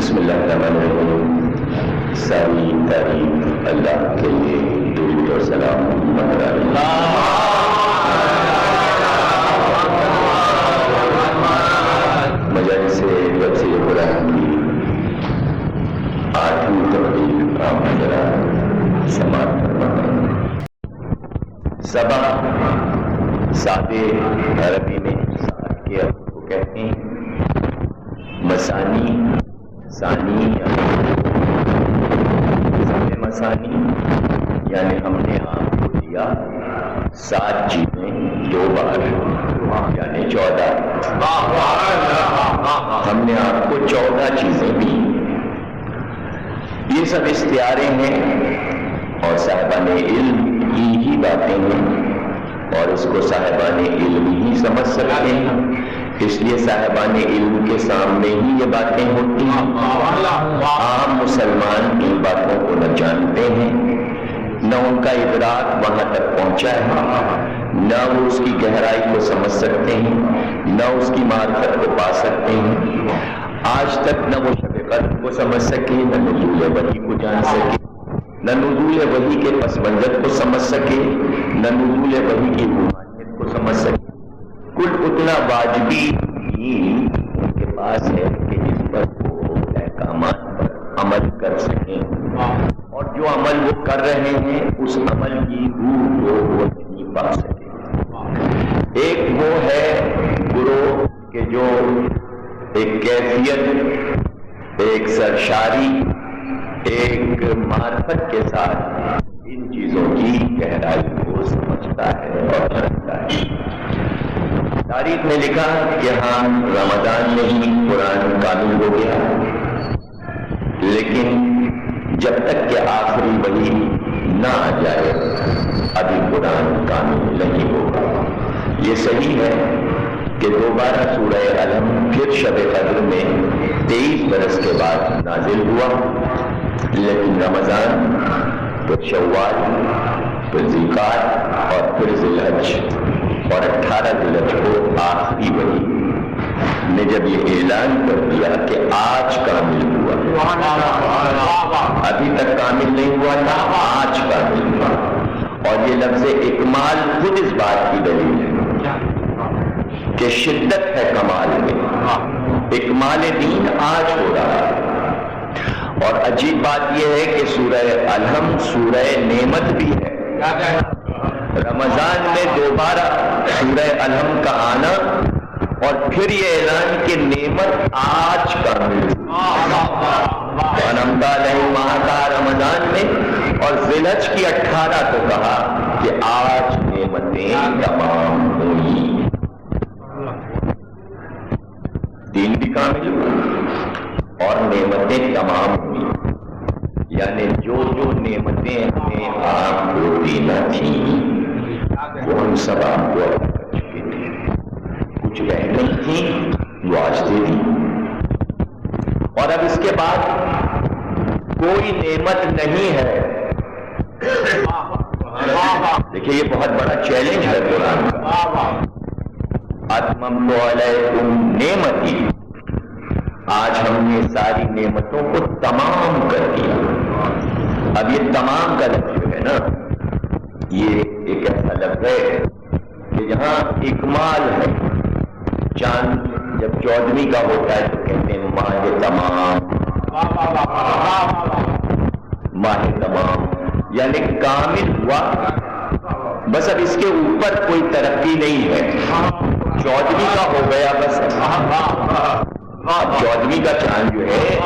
بسم اللہ الرحمن الرحیم. ساری تعریف اللہ کے لیے، درود اور سلام محمد مجلس تفسیر قرآن کی 8ویں تقریب آپ حضرات سماعت فرمائیں. سبق سادے عربی میں ساتھ کے عرب کو کہتے ہیں. مسانی ثانی مسانی یعنی ہم نے آپ کو دیا 7 چیزیں 2 بار یعنی 14. ہم نے آپ کو 14 چیزیں دی. یہ سب اختیاریں ہیں اور صاحبان علم کی ہی باتیں ہیں اور اس کو صاحبان علم ہی سمجھ سکتے ہیں. اس لیے صاحبان علم کے سامنے ہی یہ باتیں ہوتی ہیں. عام مسلمان ان باتوں کو نہ جانتے ہیں، نہ ان کا ادراک وہاں تک پہنچا ہے، نہ وہ اس کی گہرائی کو سمجھ سکتے ہیں، نہ اس کی معرفت کو پا سکتے ہیں. آج تک نہ وہ شب قدر کو سمجھ سکے، نہ نزول وحی کو جان سکے، نہ نزول وحی کے پس منظر کو سمجھ سکے، نہ نزول وحی کی روحانیت کو سمجھ سکے. کل اتنا واجبی دین ان کے پاس ہے کہ جس پر وہ احکامات پر عمل کر سکیں، اور جو عمل وہ کر رہے ہیں اس عمل کی روح کو وہ نہیں پا سکے. ایک وہ ہے گروہ کہ جو ایک کیفیت، ایک سرشاری، ایک معرفت کے ساتھ ان چیزوں کی گہرائی کو سمجھتا ہے اور جانتا ہے. تاریخ میں لکھا کہ ہاں رمضان میں ہی قرآن کامل ہو گیا، لیکن جب تک کہ آخری وحی نہ آ جائے ابھی قرآن کامل نہیں ہوگا. یہ صحیح ہے کہ دوبارہ سورہ علم پھر شب قدر میں 23 برس کے بعد نازل ہوا، لیکن رمضان، پھر شوال، پھر ذوالقعدہ اور پھر ذوالحج اور 18 ذوالحج کو آخری وحی نے جب یہ اعلان کر دیا کہ آج کامل ہوا، ابھی تک کامل نہیں ہوا تھا، آج کامل ہوا. اور یہ لفظ اکمال خود اس بات کی دلیل ہے کہ شدت ہے کمال میں. اکمال دین آج ہو رہا ہے. اور عجیب بات یہ ہے کہ سورہ الحم سورہ نعمت بھی ہے. رمضان میں دوبارہ سورہ الحم کا آنا اور پھر یہ اعلان کہ نعمت آج کامل ماہ کا رمضان میں، اور ذوالحج کی 18 کو کہا کہ آج نعمتیں تمام ہوئی. دین بھی کامل ہوا اور نعمتیں تمام ہوئی. یعنی جو جو نعمتیں ہمیں آپ کو دینا تھیں وہ ہم سب آپ کو ادا کر چکے تھے. کچھ رہ گئی تھیں وہ آج دے دی. اور اب اس کے بعد کوئی نعمت نہیں ہے. دیکھیے یہ بہت بڑا چیلنج ہے قرآن کا. اتممت علیکم نعمتی، آج ہم نے ساری نعمتوں کو تمام کر دیا. اب یہ تمام کا لفظ جو ہے نا، یہ ایک ایسا لفظ ہے کہ جہاں اکمال ہے. چاند جب 14ویں کا ہوتا ہے تو کہتے ہیں ماہ تمام، ماہ تمام یعنی کامل ہوا. بس اب اس کے اوپر کوئی ترقی نہیں ہے. 14ویں کا ہو گیا بس. 14ویں کا چاند جو ہے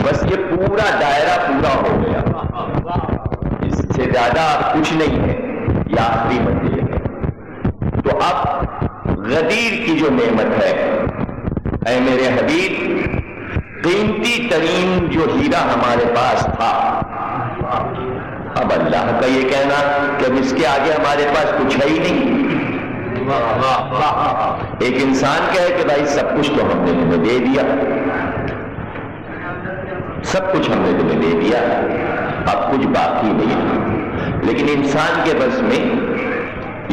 بس یہ پورا دائرہ پورا ہو گیا. اس سے زیادہ کچھ نہیں ہے. یہ آخری منزل ہے. تو اب غدیر کی جو نعمت ہے، اے میرے حبیب، قیمتی ترین جو ہیرا ہمارے پاس تھا، اب اللہ کا یہ کہنا کہ اب اس کے آگے ہمارے پاس کچھ ہے ہی نہیں. ایک انسان کہے کہ بھائی سب کچھ تو ہم نے تمہیں دے دیا، سب کچھ ہم نے تمہیں دے دیا، اب کچھ باقی نہیں. لیکن انسان کے بس میں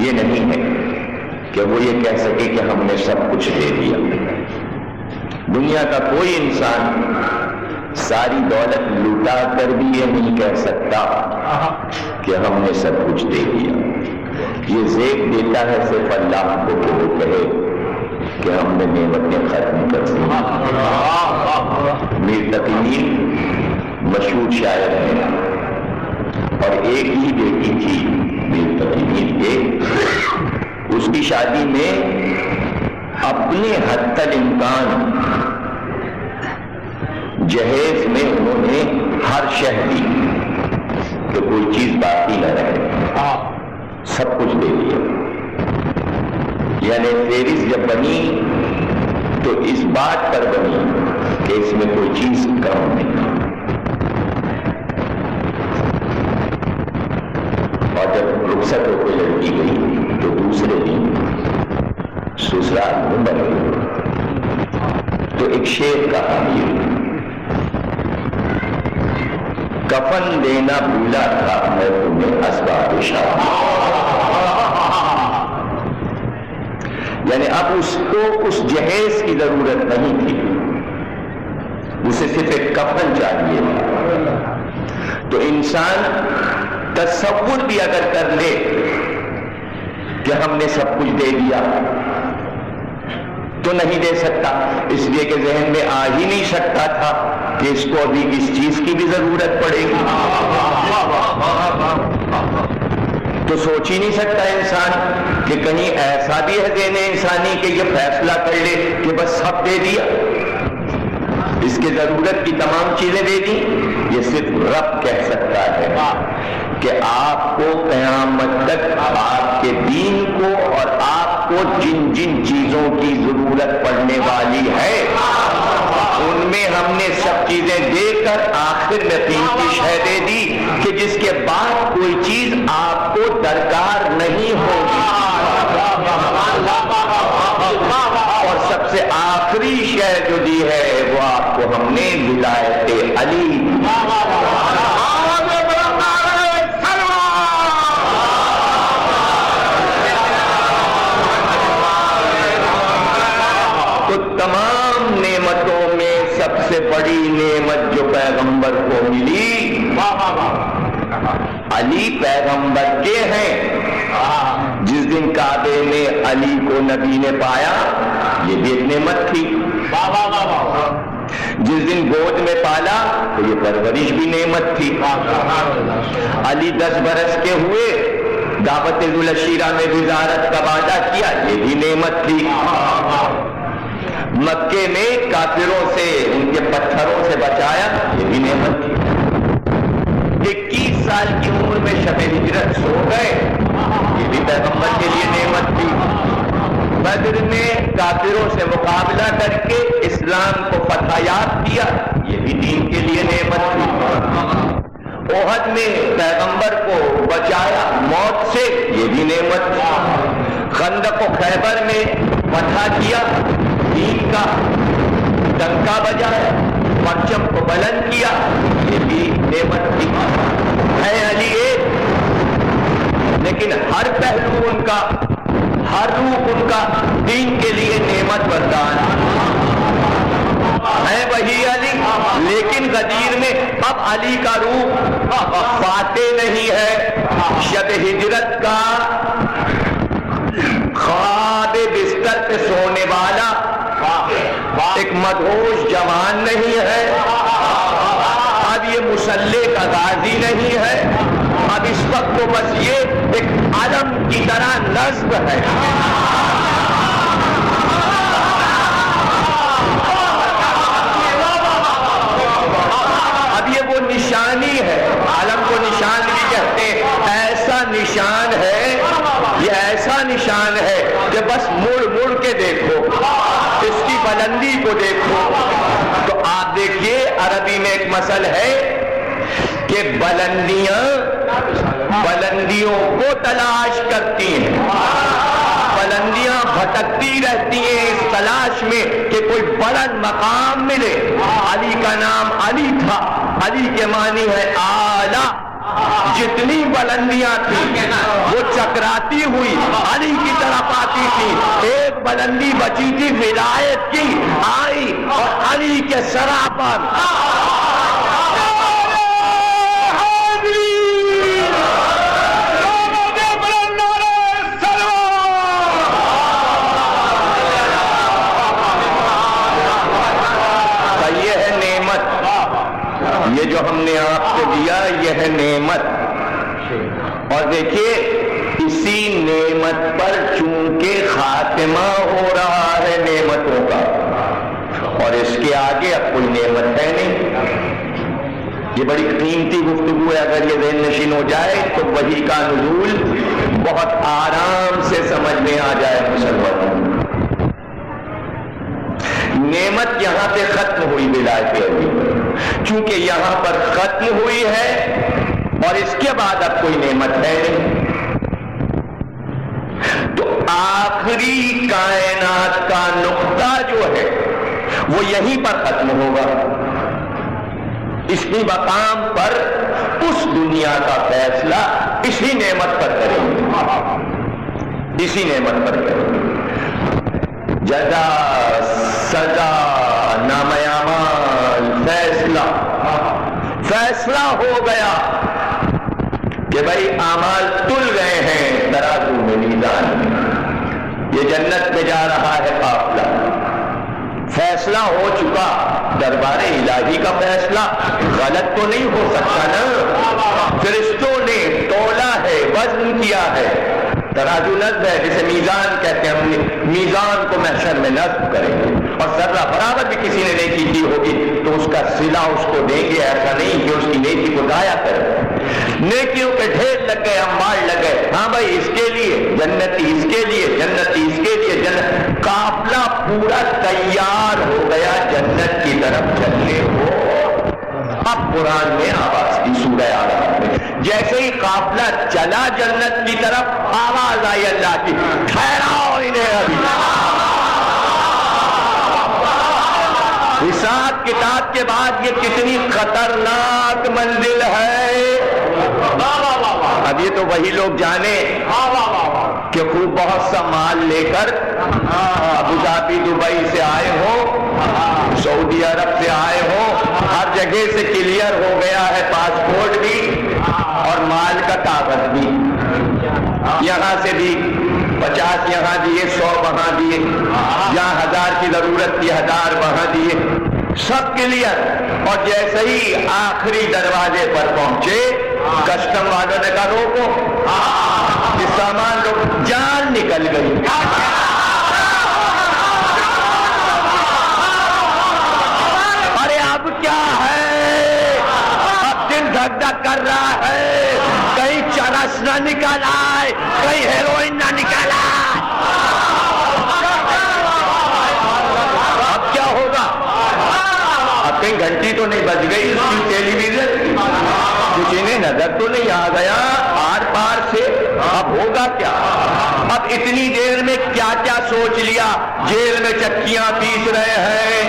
یہ نہیں ہے کہ وہ یہ کہہ سکے کہ ہم نے سب کچھ دے دیا. دنیا کا کوئی انسان ساری دولت لوٹا کر بھی یہ نہیں کہہ سکتا کہ ہم نے سب کچھ دے دیا. یہ زیب دیتا ہے صرف اللہ کو کہ وہ کہے کہ ہم نے نعمتیں ختم کر دی. میر تقی میر مشہور شاعر ہیں اور ایک ہی بیٹی تھی میر تقی میر کے. اس کی شادی میں اپنے حد الامکان جہیز میں انہوں نے ہر شے دی کہ کوئی چیز باقی نہ رہے، سب کچھ دے دیا. یعنی فہرست جب بنی تو اس بات پر بنی کہ اس میں کوئی چیز کم نہیں. اور جب رخصت ہو کے لڑکی گئی تو دوسرے دن سسرال میں بن گئی. تو ایک شعر کہا میر، کفن دینا بھولا تھا میں تمہیں اسباب شادی. یعنی اب اس کو اس جہیز کی ضرورت نہیں تھی، اسے صرف ایک کفن چاہیے. تو انسان تصور بھی اگر کر لے کہ ہم نے سب کچھ دے دیا تو نہیں دے سکتا، اس لیے کہ ذہن میں آ ہی نہیں سکتا تھا کہ اس کو ابھی اس چیز کی بھی ضرورت پڑے گی. تو سوچ ہی نہیں سکتا انسان کہ کہیں ایسا بھی ہے ذہن انسانی کہ یہ فیصلہ کر لے کہ بس سب دے دیا، اس کے ضرورت کی تمام چیزیں دے دی. یہ صرف رب کہہ سکتا ہے کہ آپ کو قیامت تک آپ کے دین کو اور آپ کو جن جن چیزوں کی ضرورت پڑنے والی ہے ان میں ہم نے سب چیزیں دے کر آخر میں قیمتی شے دے دی کہ جس کے بعد کوئی چیز آپ کو درکار نہیں ہوگی. اور سب سے آخری شے جو دی ہے وہ آپ کو ہم نے ولایت علی. تو تمام نعمتوں میں سب سے بڑی نعمت جو پیغمبر کو ملی، علی پیغمبر کے ہیں. جس دن کعبے میں علی کو نبی نے پایا یہ بھی ایک نعمت تھی. جس دن گود میں پالا تو یہ پرورش بھی نعمت تھی. علی 10 برس کے ہوئے دعوت ذوالشیرہ میں وزارت کا وعدہ کیا، یہ بھی نعمت تھی. مکے میں کافروں سے ان کے پتھروں سے بچایا، یہ بھی نعمت تھی. 21 سال کی عمر میں شب ہجرت سو گئے، یہ بھی پیغمبر کے لیے نعمت تھی. بدر میں کافروں سے مقابلہ کر کے اسلام کو فتح یاب کیا، یہ بھی دین کے لیے نعمت تھی. احد میں پیغمبر کو بچایا موت سے، یہ بھی نعمت تھی. خندق و خیبر میں فتح کیا، دین کا ڈنکا بجایا، پرچم کو بلند کیا، یہ بھی نعمت تھی. ہے علی ایک، لیکن ہر پہلو ان کا، ہر روح ان کا دین کے لیے نعمت بردار ہے. وہی علی، لیکن غدیر میں اب علی کا روح فاتح نہیں ہے. شب ہجرت کا خواب بستر پہ سونے والا ایک مدہوش جوان نہیں ہے. اب یہ مسلح کا غازی نہیں ہے. اب اس وقت تو بس یہ ایک علم کی طرح نصب ہے. اب یہ وہ نشانی ہے، علم کو نشان بھی کہتے ہیں. ایسا نشان ہے، یہ ایسا نشان ہے کہ بس مڑ مڑ کے دیکھو، اس کی بلندی کو دیکھو. تو آپ دیکھیے عربی میں ایک مثل ہے کہ بلندیوں کو تلاش کرتی ہیں، بلندیاں بھٹکتی رہتی ہیں اس تلاش میں کہ کوئی بلند مقام ملے. علی کا نام علی تھا، علی کے معنی ہے اعلیٰ. جتنی بلندیاں تھیں وہ چکراتی ہوئی علی کی طرف آتی تھی. ایک بلندی بچی تھی ولایت کی، آئی اور علی کے سرا پر جو ہم نے آپ کو دیا یہ ہے نعمت. اور دیکھیے اسی نعمت پر چونکہ خاتمہ ہو رہا ہے نعمتوں کا، اور اس کے آگے اب کوئی نعمت ہے نہیں. یہ بڑی قیمتی گفتگو ہے، اگر یہ ذہن نشین ہو جائے تو وحی کا نزول بہت آرام سے سمجھ میں آ جائے مسلمانوں. نعمت یہاں پہ ختم ہوئی ولایت علی، چونکہ یہاں پر ختم ہوئی ہے اور اس کے بعد اب کوئی نعمت ہے نہیں، تو آخری کائنات کا نقطہ جو ہے وہ یہیں پر ختم ہوگا. اسی مقام پر اس دنیا کا فیصلہ اسی نعمت پر کریں گے، اسی نعمت پر کریں گے. جزا، سزا، نام اعمال، فیصلہ ہو گیا کہ بھائی اعمال تل گئے ہیں ترازو میں، میزان میں. یہ جنت میں جا رہا ہے قافلہ، فیصلہ ہو چکا. دربار الہی کا فیصلہ غلط تو نہیں ہو سکتا نا. فرشتوں نے تولا ہے، وزن کیا ہے، ترازو نصب ہے، جسے میزان کہتے ہیں. ہم نے میزان کو محشر میں نصب کریں گے، اور ذرہ برابر بھی کسی نے نیکی کی ہوگی تو اس کا صلہ اس کو دیں گے. ایسا نہیں کہ اس کی نیکی کو ضائع کریں. نیکیوں کے ڈھیر لگ گئے، اموال لگ گئے، ہاں بھائی اس کے لیے جنتی، اس کے لیے جنتی، اس کے لیے جنت. قافلہ پورا تیار ہو گیا جنت کی طرف چلنے کو. اب قرآن میں آواز کی سورہ آرام میں جیسے ہی قافلہ چلا جنت کی طرف، آواز آئی اللہ کی، ٹھہراؤ انہیں ابھی. حساب کتاب کے بعد یہ کتنی خطرناک منزل ہے. اب یہ تو وہی لوگ جانے کہ خوب بہت سا مال لے کر ابو ظبی دبئی سے آئے ہو، سعودی عرب سے آئے ہو، ہر جگہ سے کلیئر ہو گیا ہے پاسپورٹ بھی اور مال کا کاغذ بھی. یہاں سے بھی 50 یہاں دیے، 100 وہاں دیے، جہاں 1000 کی ضرورت تھی 1000 وہاں دیے، سب کلیئر. اور جیسے ہی آخری دروازے پر پہنچے کسٹم والوں نے کہا روکو، اس سامان کو، جان نکل گئی. ارے اب کیا ہے؟ اب دل دھک دھک کر رہا ہے، کہیں چرس نہ نکل آئے، کہیں ہیروئن نہ نکل آئے. اب کیا ہوگا؟ اب کہیں گھنٹی تو نہیں بج گئی اس کی ٹیلی ویژن، کسی نے نظر تو نہیں آ گیا آر پار سے. اب ہوگا کیا؟ اب اتنی دیر میں کیا کیا سوچ لیا. جیل میں چکیاں پیس رہے ہیں،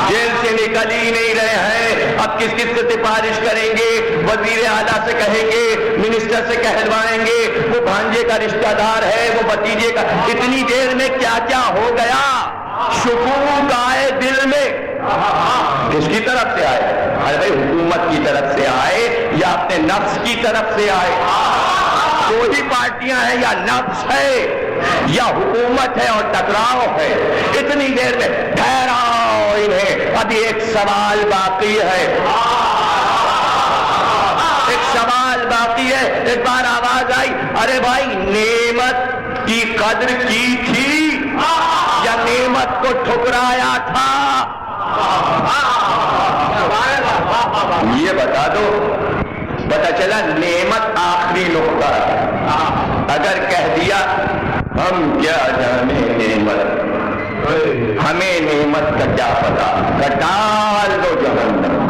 جیل سے نکل ہی نہیں رہے ہیں. اب کس کس سے سفارش کریں گے؟ وزیر اعلیٰ سے کہیں گے، منسٹر سے کہلوائیں گے، وہ بھانجے کا رشتہ دار ہے، وہ بھتیجے کا. اتنی دیر میں کیا کیا ہو گیا. شکوک آئے دل میں. کس کی طرف سے آئے؟ ارے بھائی حکومت کی طرف سے آئے یا اپنے نفس کی طرف سے آئے؟ دو ہی پارٹیاں ہیں، یا نفس ہے یا حکومت ہے اور ٹکراؤ ہے. اتنی دیر میں ٹھہراؤ انہیں، ابھی ایک سوال باقی ہے، ایک سوال باقی ہے. ایک بار آواز آئی، ارے بھائی نعمت کی قدر کی تھی یا نعمت کو ٹھکرایا تھا؟ یہ بتا دو. پتہ چلا نعمت آخری نقطہ ہے. اگر کہہ دیا ہم کیا جانے نعمت، ہمیں نعمت کا کیا پتا، ڈال دو جہنم،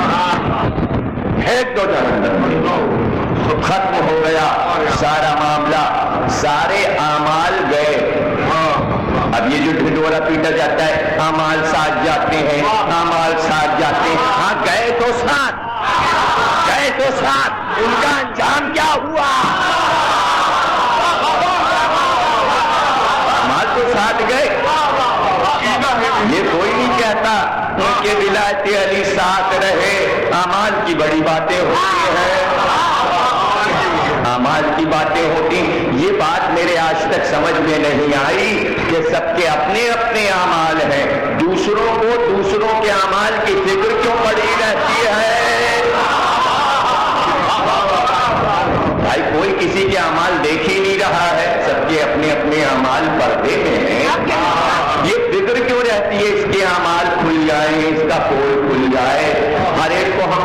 پھینک دو جہنم. ختم ہو گیا سارا معاملہ، سارے اعمال گئے. اب یہ جو ڈھنڈورا پیٹا جاتا ہے اعمال ساتھ جاتے ہیں، اعمال ساتھ جاتے ہیں. ہاں گئے تو ساتھ، گئے تو ساتھ، ان کا انجام کیا ہوا؟ اعمال تو ساتھ گئے. یہ کوئی نہیں کہتا ان کے ولایت علی ساتھ رہے. اعمال کی بڑی باتیں ہوتی ہیں، اعمال کی باتیں ہوتی. یہ بات میرے آج تک سمجھ میں نہیں آئی کہ سب کے اپنے اپنے اعمال ہیں، دوسروں کو دوسروں کے اعمال کی فکر کیوں پڑی رہتی ہے؟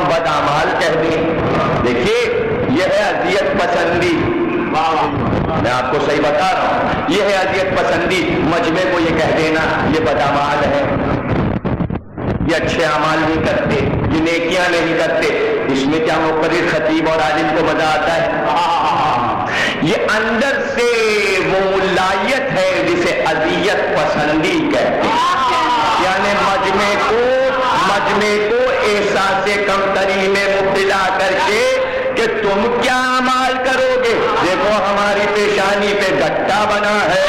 بدعمال کہہ دیں. دیکھیے یہ ہے اذیت پسندی. میں آپ کو صحیح بتا رہا ہوں, یہ ہے اذیت پسندی. مجمع کو یہ کہہ دینا یہ بدعمال ہے, یہ اچھے اعمال نہیں کرتے, یہ نیکیاں نہیں کرتے. اس میں کیا مقرر خطیب اور عالم کو مزہ آتا ہے؟ یہ اندر سے وہ ملائیت ہے جسے اذیت پسندی کہتے ہیں. یعنی مجمع کو احساس کمتری میں مبتلا کر کے کہ تم کیا اعمال کرو گے, دیکھو ہماری پیشانی پہ گٹا بنا ہے,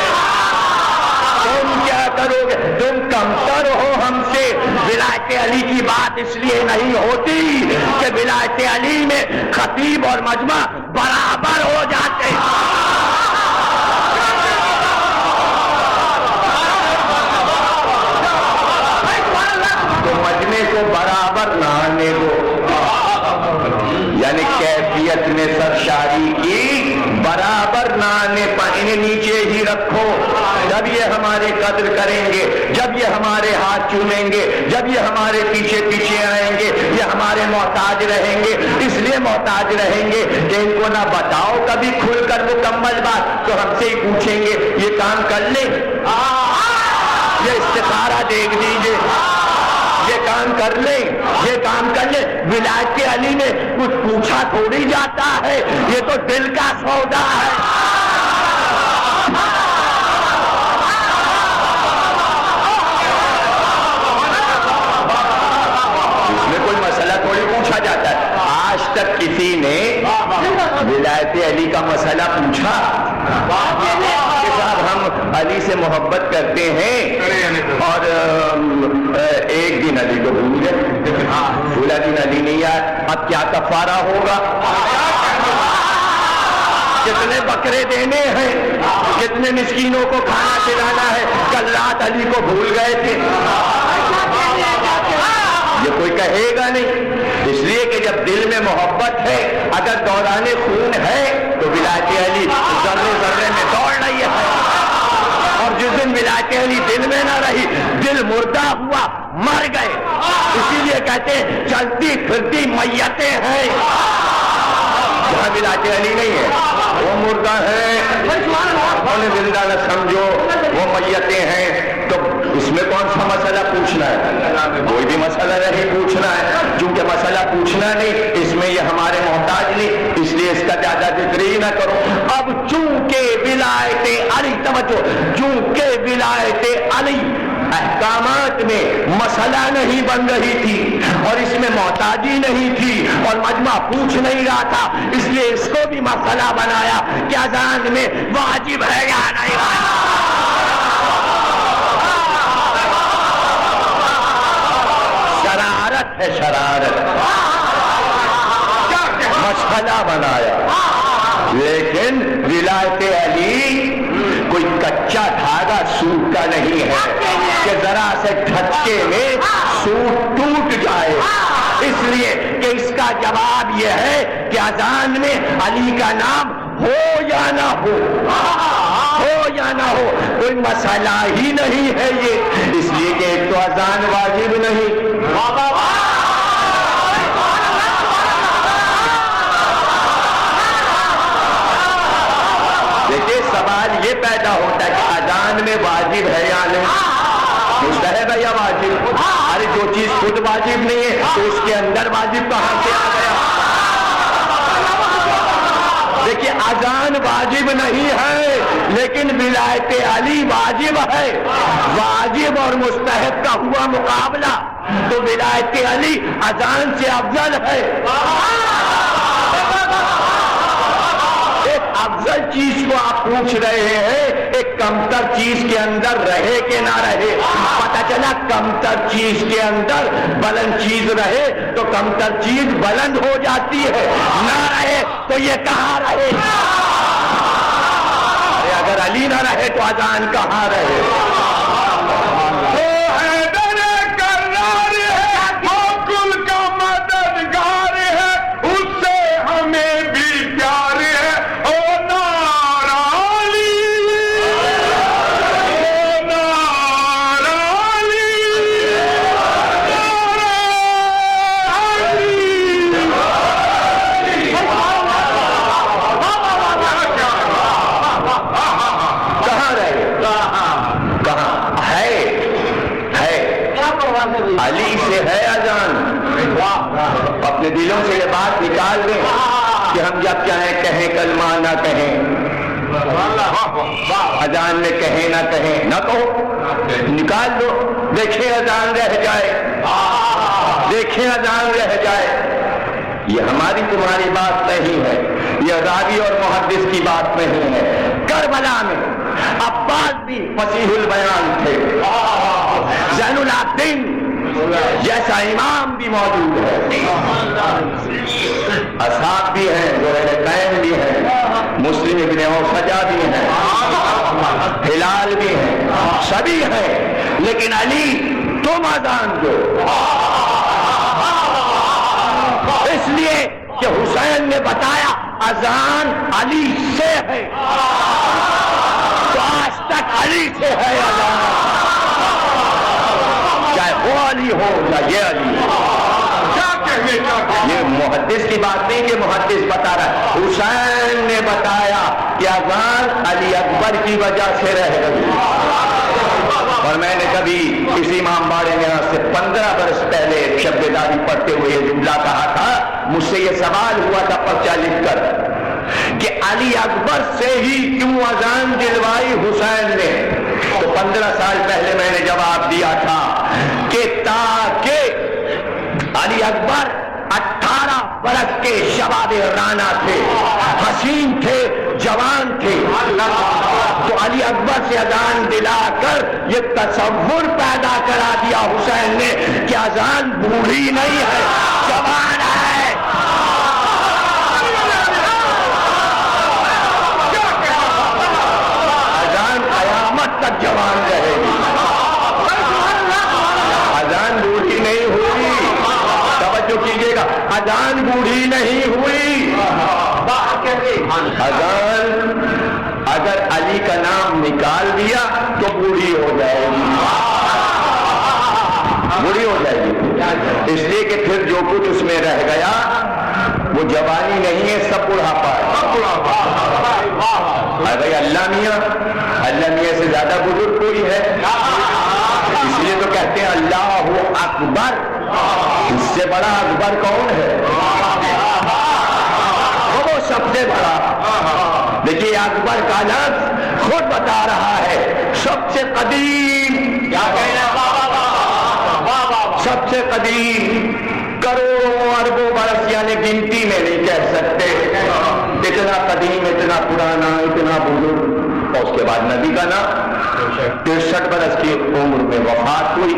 تم کیا کرو گے, تم کمتر ہو ہم سے. ولایت علی کی بات اس لیے نہیں ہوتی کہ ولایت علی میں خطیب اور مجمع برابر ہو جاتے ہیں. تو مجمع کو برابر نہ آنے دو, یعنی کیفیت میں سرشاری کی برابر نہ آنے پر انہیں نیچے ہی رکھو. جب یہ ہمارے قدر کریں گے, جب یہ ہمارے ہاتھ چومیں گے, جب یہ ہمارے پیچھے پیچھے آئیں گے, یہ ہمارے محتاج رہیں گے. اس لیے محتاج رہیں گے کہ ان کو نہ بتاؤ کبھی کھل کر مکمل بات, تو ہم سے ہی پوچھیں گے یہ کام کر لیں, یہ استخارہ دیکھ لیجیے, یہ کام کر لیں, یہ کام کر لیں. ولایت علی میں کچھ پوچھا تھوڑی جاتا ہے, یہ تو دل کا سودا ہے. اس میں کوئی مسئلہ تھوڑی پوچھا جاتا ہے. آج تک کسی نے ولایت علی کا مسئلہ پوچھا کہ صاحب ہم علی سے محبت کرتے ہیں اور ایک دن علی کو بھول گئے, پورا دن علی نہیں آیا, اب کیا کفارہ ہوگا, کتنے بکرے دینے ہیں, کتنے مسکینوں کو کھانا کھلانا ہے, کل رات علی کو بھول گئے تھے. یہ کوئی کہے گا نہیں, اس لیے کہ جب دل میں محبت ہے, اگر دوران خون ہے تو ولایت علی ذرے ذرے میں دوڑ رہی ہے. اور جس دن ولایت علی دل میں نہ رہی, دل مردہ ہوا, مر گئے. اسی لیے کہتے ہیں چلتی پھرتی میتیں ہیں. جہاں ولایت علی نہیں ہے وہ مردہ ہے, انہیں زندہ نہ سمجھو, وہ میتیں ہیں. تو اس میں کون سا مسئلہ پوچھنا ہے؟ کوئی بھی مسئلہ نہیں پوچھنا ہے, چونکہ مسئلہ پوچھنا نہیں, اس میں یہ ہمارے محتاج نہیں, اس لیے اس کا زیادہ ذکر ہی نہ کرو. اب چونکہ ولایت علی, توجہ, چونکہ ولایت علی احکامات میں مسئلہ نہیں بن رہی تھی اور اس میں محتاجی نہیں تھی اور مجمع پوچھ نہیں رہا تھا, اس لیے اس کو بھی مسئلہ بنایا کہ اذان میں واجب ہے یا نہیں واجب. شرارت ہے, شرارت, مسئلہ بنایا. لیکن ولایت علی کوئی کچا دھاگا سوٹ کا نہیں ہے کہ ذرا سے دھچکے میں سوٹ ٹوٹ جائے. اس لیے کہ اس کا جواب یہ ہے کہ اذان میں علی کا نام ہو یا نہ ہو, ہو یا نہ ہو, کوئی مسئلہ ہی نہیں ہے یہ. اس لیے کہ ایک تو اذان واجب نہیں, دیکھیے سوال یہ پیدا ہوتا ہے کہ اذان میں واجب ہے یا نہیں, مستحب ہے یا واجب. ارے جو چیز خود واجب نہیں ہے تو اس کے اندر واجب کہاں سے آ گیا. دیکھیے اذان واجب نہیں ہے لیکن ولایت علی واجب ہے. واجب اور مستحب کا ہوا مقابلہ تو ولایت علی اذان سے افضل ہے. ایک افضل چیز کو آپ پوچھ رہے ہیں, ایک کمتر چیز کے اندر رہے کہ نہ رہے. پتہ چلا کمتر چیز کے اندر بلند چیز رہے تو کمتر چیز بلند ہو جاتی ہے, نہ رہے تو یہ کہاں رہے. اگر علی نہ رہے تو اذان کہاں رہے. اپنے دلوں سے یہ بات نکال دیں کہ ہم جب چاہیں کہیں کلمہ نہ کہیں، اذان میں کہیں نہ کہیں، نہ کہو، نکال دو، دیکھیں اذان رہ جائے، دیکھیں اذان رہ جائے۔ یہ ہماری تمہاری بات نہیں ہے، یہ راوی اور محدث کی بات نہیں ہے۔ کربلا میں عباس بھی فصیح البیان تھے، زین العابدین جیسا امام بھی موجود ہے، اصحاب بھی ہیں، زہرین بھی ہیں، مسلم ابن اوسجہ بھی ہیں، ہلال بھی ہیں، سبھی ہیں، لیکن علی تم اذان دو، اس لیے کہ حسین نے بتایا اذان علی سے ہے، تو آج تک علی سے ہے اذان، چاہے وہ علی ہو یا یہ علی ہو۔ یہ محدث کی بات نہیں کہ محدث بتا رہا ہے، حسین نے بتایا کہ اذان علی اکبر کی وجہ سے رہ گئی۔ اور میں نے کبھی کسی امام باڑے میں آج سے 15 برس پہلے شب بیداری پڑھتے ہوئے یہ جملہ کہا تھا، مجھ سے یہ سوال ہوا تھا پرچہ لکھ کر کہ علی اکبر سے ہی کیوں اذان دلوائی حسین نے؟ تو 15 سال پہلے میں نے جواب دیا تھا کہ تاکہ علی اکبر 18 برس کے شباب رانا تھے، حسین تھے، جوان تھے، تو علی اکبر سے اذان دلا کر یہ تصور پیدا کرا دیا حسین نے کہ اذان بوڑھی نہیں ہے، جوان ہے۔ اذان قیامت تک جوان رہے گی، اذان بوڑھی نہیں ہوئی، توجہ کیجیے گا، اذان بوڑھی نہیں ہوئی۔ اذان اگر علی کا نام نکال دیا تو بوڑھی ہو جائے گی، بوڑھی ہو جائے گی، اس لیے کہ پھر جو کچھ اس میں رہ گیا وہ جوانی نہیں ہے، سب بڑھاپا ہے۔ بھائی اللہ میاں سے زیادہ بزرگ کوئی ہے؟ اس لیے تو کہتے ہیں اللہ اکبر، اس سے بڑا اکبر کون ہے؟ وہ سب سے بڑا۔ دیکھیے اکبر کا لفظ خود بتا رہا ہے سب سے قدیم، کیا کہنا، سب سے قدیم، کروڑوں اربوں برس یعنی گنتی میں نہیں کہہ سکتے، اتنا قدیم، اتنا پرانا، اتنا بزرگ۔ اور اس کے بعد نبی کا نام 63 برس کی عمر میں وفات ہوئی،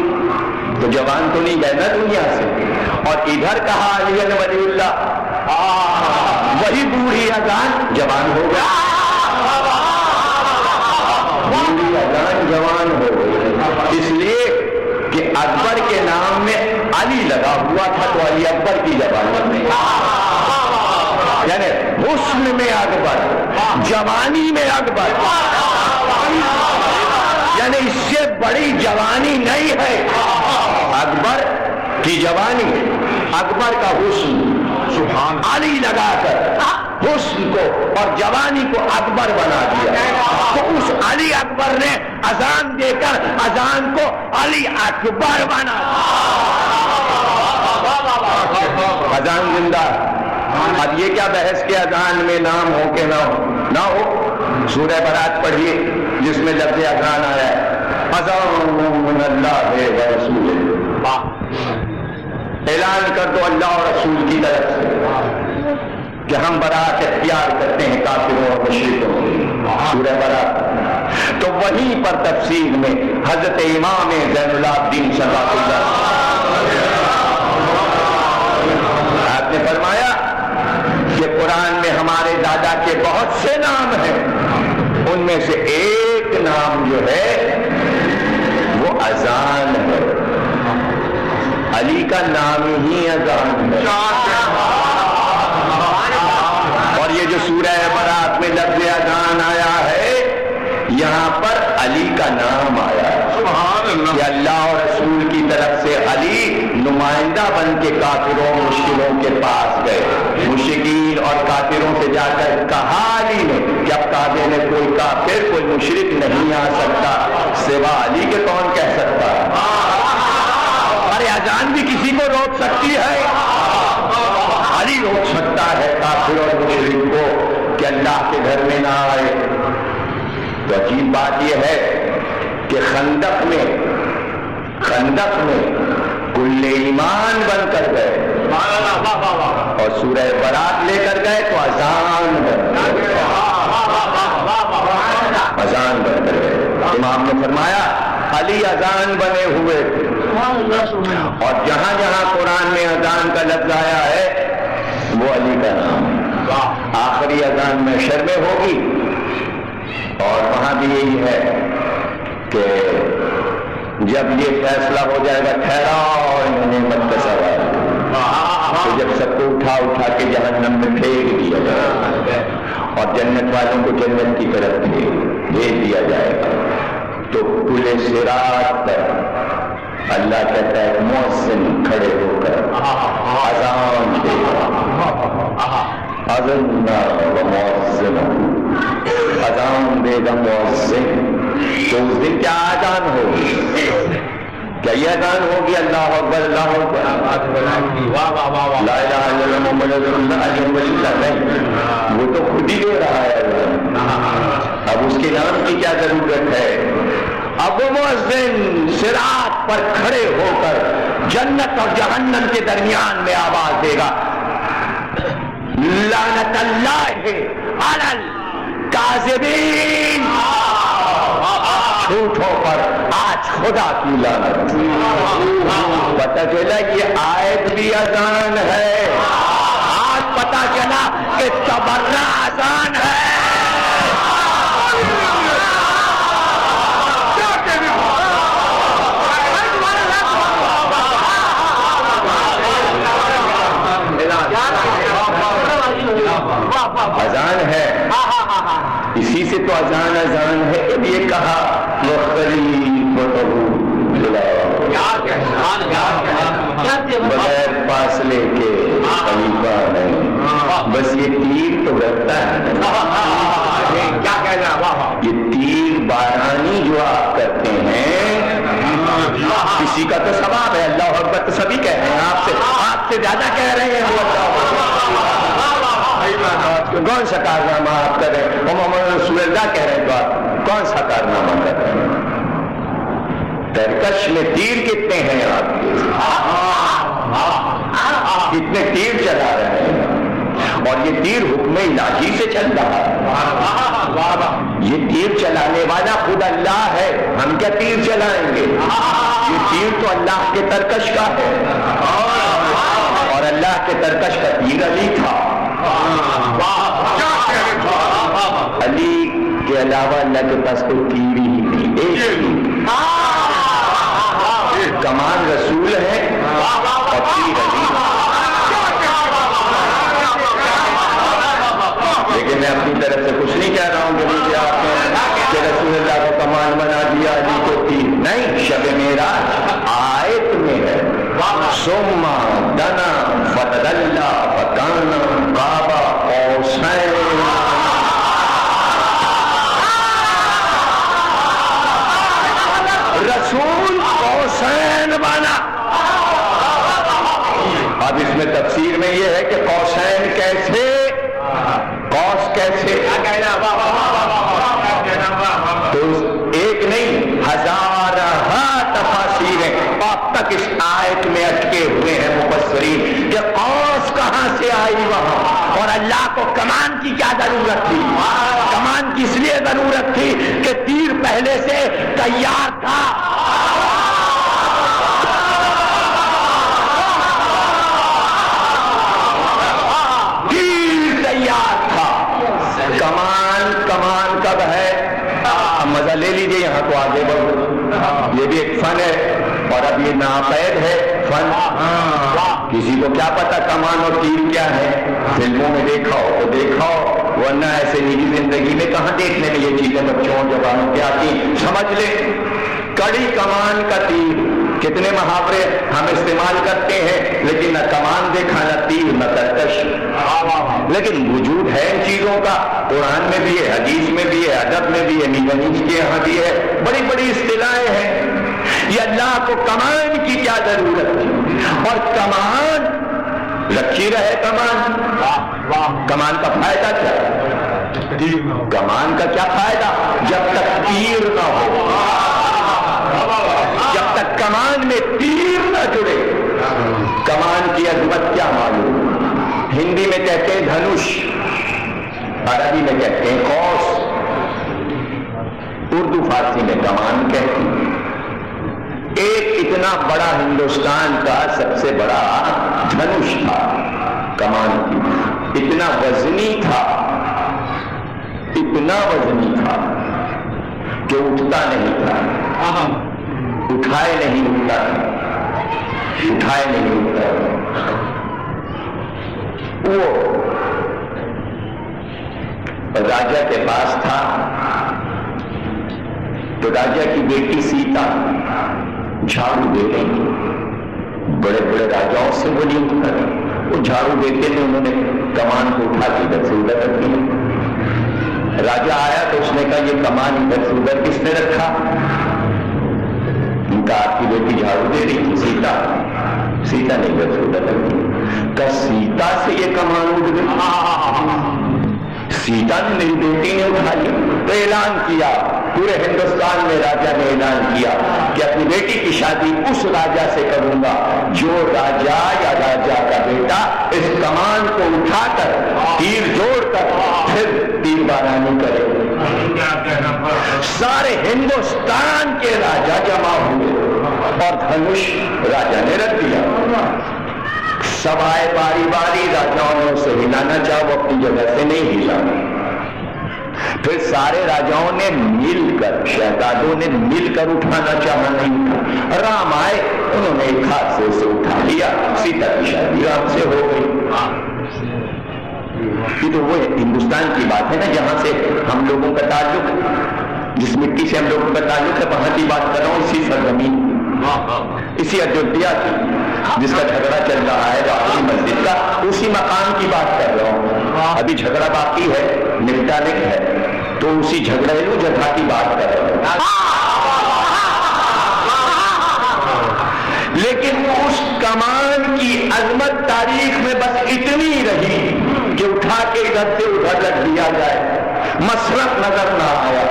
تو جوان تو نہیں گئے نا دنیا سے۔ اور ادھر کہا علی ولی اللہ، وہی بوڑھی اذان جوان ہو گیا، بوڑھی اذان جوان ہو گئی، اس لیے کہ اکبر کے نام میں علی لگا ہوا تھا تو علی اکبر کی جوانی میں، یعنی حسن میں اکبر، جوانی میں اکبر، یعنی اس سے بڑی جوانی نہیں ہے اکبر کی جوانی، اکبر کا حسن، سبحان علی لگا کر حسن کو اور جوانی کو اکبر بنا دیا، تو اس علی اکبر نے اذان دے کر اذان کو علی اکبر بنا دیا، اذان زندہ۔ اب یہ کیا بحث کے اذان میں نام ہو کہ نہ ہو، سورہ برات پڑھیے جس میں لفظ اذان آیا ہے، اذان اللہ و رسول، اعلان کر دو اللہ اور رسول کی طرف سے کہ ہم برات اختیار کرتے ہیں کافروں اور مشرکوں سے، سورہ برات۔ تو وہیں پر تفسیر میں حضرت امام زین العابدین صلی اللہ علیہ وسلم آپ نے فرمایا کہ قرآن میں ہمارے دادا کے بہت سے نام ہیں، ان میں سے ایک نام جو ہے وہ اذان ہے، علی کا نام ہی اذان ہے۔ اور یہ جو سورہ برات میں لفظ اذان آیا ہے، یہاں پر علی کا نام آیا ہے، کہ اللہ اور رسول کی طرف سے علی نمائندہ بن کے کافروں مشکلوں کے پاس گئے، مشرکین اور کافروں سے جا کر کہا علی نے کہ اب کعبے میں کوئی کافر، کوئی مشرک نہیں آ سکتا، سوا علی کے کون کہہ سکتا ہے؟ ارے اذان بھی کسی کو روک سکتی ہے؟ خالی روک سکتا ہے کافر اور مشرک کو کہ اللہ کے گھر میں نہ آئے؟ تو عجیب بات یہ ہے کہ خندق میں کل ایمان بن کر گئے اور سورہ برات لے کر گئے تو اذان بن کر گئے. امام نے فرمایا علی اذان بنے ہوئے، اور جہاں جہاں قرآن میں اذان کا لفظ آیا ہے وہ علی کا نام. آخری اذان میں شرمیں ہوگی، اور وہاں بھی یہی ہے کہ جب یہ فیصلہ ہو جائے گا ٹھہراؤ انہیں نعمت کا سوال، تو جب سب کو اٹھا کے جہنم میں پھینک دیا جائے گا اور جنت والوں کو جنت کی طرف بھیج دیا جائے گا، تو پورے صراط پر اللہ کہتا ہے مؤذن کھڑے ہو کر اذان دے گا. اذن دے گا مؤذن. تو اس دن کیا اذان ہوگی؟ کیا یہ اذان ہوگی اللہ اکبر اللہ اکبر لا الہ الا اللہ محمد رسول اللہ علیہ وسلم؟ نہیں، وہ تو خود ہی دے رہا ہے. اب اس کے نام کی کیا ضرورت ہے؟ اب وہ مؤذن صراط پر کھڑے ہو کر جنت اور جہنم کے درمیان میں آواز دے گا لعنت اللہ علی الکاذبین، جھوٹوں پر آج خدا کی لعنت. پتہ چلا یہ آیت بھی اذان ہے، آج پتہ چلا کہ تبرہ اذان ہے. اذان ہے، اسی سے تو اذان ہے. اب یہ کہا بغیر فاصلے کے خلیفہ نہیں، بس یہ تیر تو رکھتا ہے. کیا کہنا یہ تیر بارانی جو آپ کرتے ہیں کسی کا تو ثواب ہے. اللہ اکبر تو سبھی کہہ رہے ہیں، آپ سے زیادہ کہہ رہے ہیں. کون سا کارنامہ آپ کر رہے ہیں؟ محمد رسول اللہ کہہ رہے ہیں تو آپ کون سا کارنامہ کر رہے ہیں؟ ترکش میں تیر کتنے ہیں آپ کے؟ کتنے تیر چلا رہے ہیں؟ اور یہ تیر حکم الہی سے چل رہا ہے. یہ تیر چلانے والا خود اللہ ہے، ہم کیا تیر چلائیں گے؟ یہ تیر تو اللہ کے ترکش کا ہے، اور اللہ کے ترکش کا تیر علی تھا. علی کے علاوہ اللہ کے پاس کوئی تیر ہی نہیں، ایک کمان رسول ہے اور تیر علی. لیکن میں اپنی طرف سے کچھ نہیں کہہ رہا ہوں کہ مجھے آپ نے کہ رسول اللہ کو کمان بنا دیا علی کو تیر. نہیں، شب معراج آیت میں ہے ثم دنا فتدلی فکان قاب قوسین. رسول قوسین بنا. اب اس میں تفسیر میں یہ ہے کہ قوسین کیسے، قوس کیسے، تو ایک نہیں ہزارہ تفاسیر ہیں اب تک اس آیت میں اٹکے ہوئے ہیں مفسرین کہ قوس کہاں سے آئی وہاں، اور اللہ کو کمان کی کیا ضرورت تھی؟ کمان کی اس لیے ضرورت تھی کہ تیر پہلے سے تیار تھا. تیر تیار تھا. کمان کب ہے؟ اب مزہ لے لیجئے، یہاں تو آگے بڑھو. یہ بھی ایک فن ہے، اور اب یہ ناپید ہے فن. کسی کو کیا پتا کمان اور تیر کیا ہے؟ فلموں میں دیکھا ہو تو دیکھا ہو، ورنہ ایسے نجی زندگی میں کہاں دیکھنے میں یہ چیزیں بچوں جوانوں کے آتی. سمجھ لیں کڑی کمان کا تیر. کتنے محاورے ہم استعمال کرتے ہیں، لیکن نہ کمان دیکھا، نہ تیر، نہ ترکش. لیکن وجود ہے ان چیزوں کا، قرآن میں بھی ہے، حدیث میں بھی ہے، ادب میں بھی ہے، نیز کے یہاں بھی ہے. بڑی بڑی اصطلاحیں ہیں. یہ اللہ کو کمان کی کیا ضرورت تھی؟ اور کمان رکھی رہے کمان. کمان کا فائدہ کیا؟ کمان کا کیا فائدہ؟ جب تک تیر نہ ہو، جب تک کمان میں تیر نہ جڑے، کمان کی عظمت کیا معلوم؟ ہندی میں کہتے ہیں دھنش، عربی میں کہتے ہیں قوس، اردو فارسی میں کمان کہتے ہیں. ایک اتنا بڑا ہندوستان کا سب سے بڑا دھنش تھا کمان کی، اتنا وزنی تھا، اتنا وزنی تھا کہ اٹھتا نہیں تھا، اٹھائے نہیں اٹھتا، اٹھائے نہیں اٹھتا. وہ راجا کے پاس تھا تو راجا کی بیٹی سیتا جھاڑو دے رہی، بڑے بڑے راجاؤں سے وہ نہیں اٹھتا تھا، وہ جھاڑو دیتے تھے، انہوں نے کمان کو اٹھا کے ادھر سے ادھر رکھ دیا. راجا آیا تو اس نے کہا یہ کمان ادھر سے ادھر کس نے رکھا؟ ان کا آپ کی بیٹی جھاڑو دے رہی تھی سیتا، سیتا نے ادھر سے ادھر رکھ دیا. کہ سیتا سے یہ کمان اٹھ گئی، سیتا نے میری بیٹی نے اٹھا لی. تو اعلان کیا پورے ہندوستان میں، راجا نے اعلان کیا کہ اپنی بیٹی کی شادی اس راجا سے کروں گا جو راجا یا راجا کا بیٹا اس کمان کو اٹھا کر تیر جوڑ کر پھر تیر بارانی کرے. سارے ہندوستان کے راجا جمع ہوئے اور دھنش راجا نے رکھ دیا. سب آئے باری باری، راجاؤں نے اسے ہلانا چاہا، وہ اپنی جگہ سے نہیں ہلا. پھر سارے راجاؤں نے مل کر، شہزادوں نے مل کر اٹھانا چاہا، نہیں اٹھا. رام آئے، انہوں نے ایک ہاتھ سے اسے اٹھا لیا، سیتا کی شادی رام سے ہو گئی. یہ تو وہ ہندوستان کی بات ہے نا جہاں سے ہم لوگوں کا تعلق، جس مٹی سے ہم لوگوں کا تعلق ہے، وہاں کی بات کر رہا ہوں، اسی سرزمین، اسی ایودھیا کی جس کا جھگڑا چل رہا ہے بابری مسجد کا، اسی مقام کی بات کر رہا ہوں. ابھی جھگڑا باقی ہے، نپٹانے کا ہے، تو اسی جھگڑیلو جگہ کی بات کر رہا ہوں. لیکن اس کمان کی عظمت تاریخ میں بس اتنی رہی کہ اٹھا کے ادھر سے ادھر رکھ دیا جائے، مصرف نظر نہ آیا.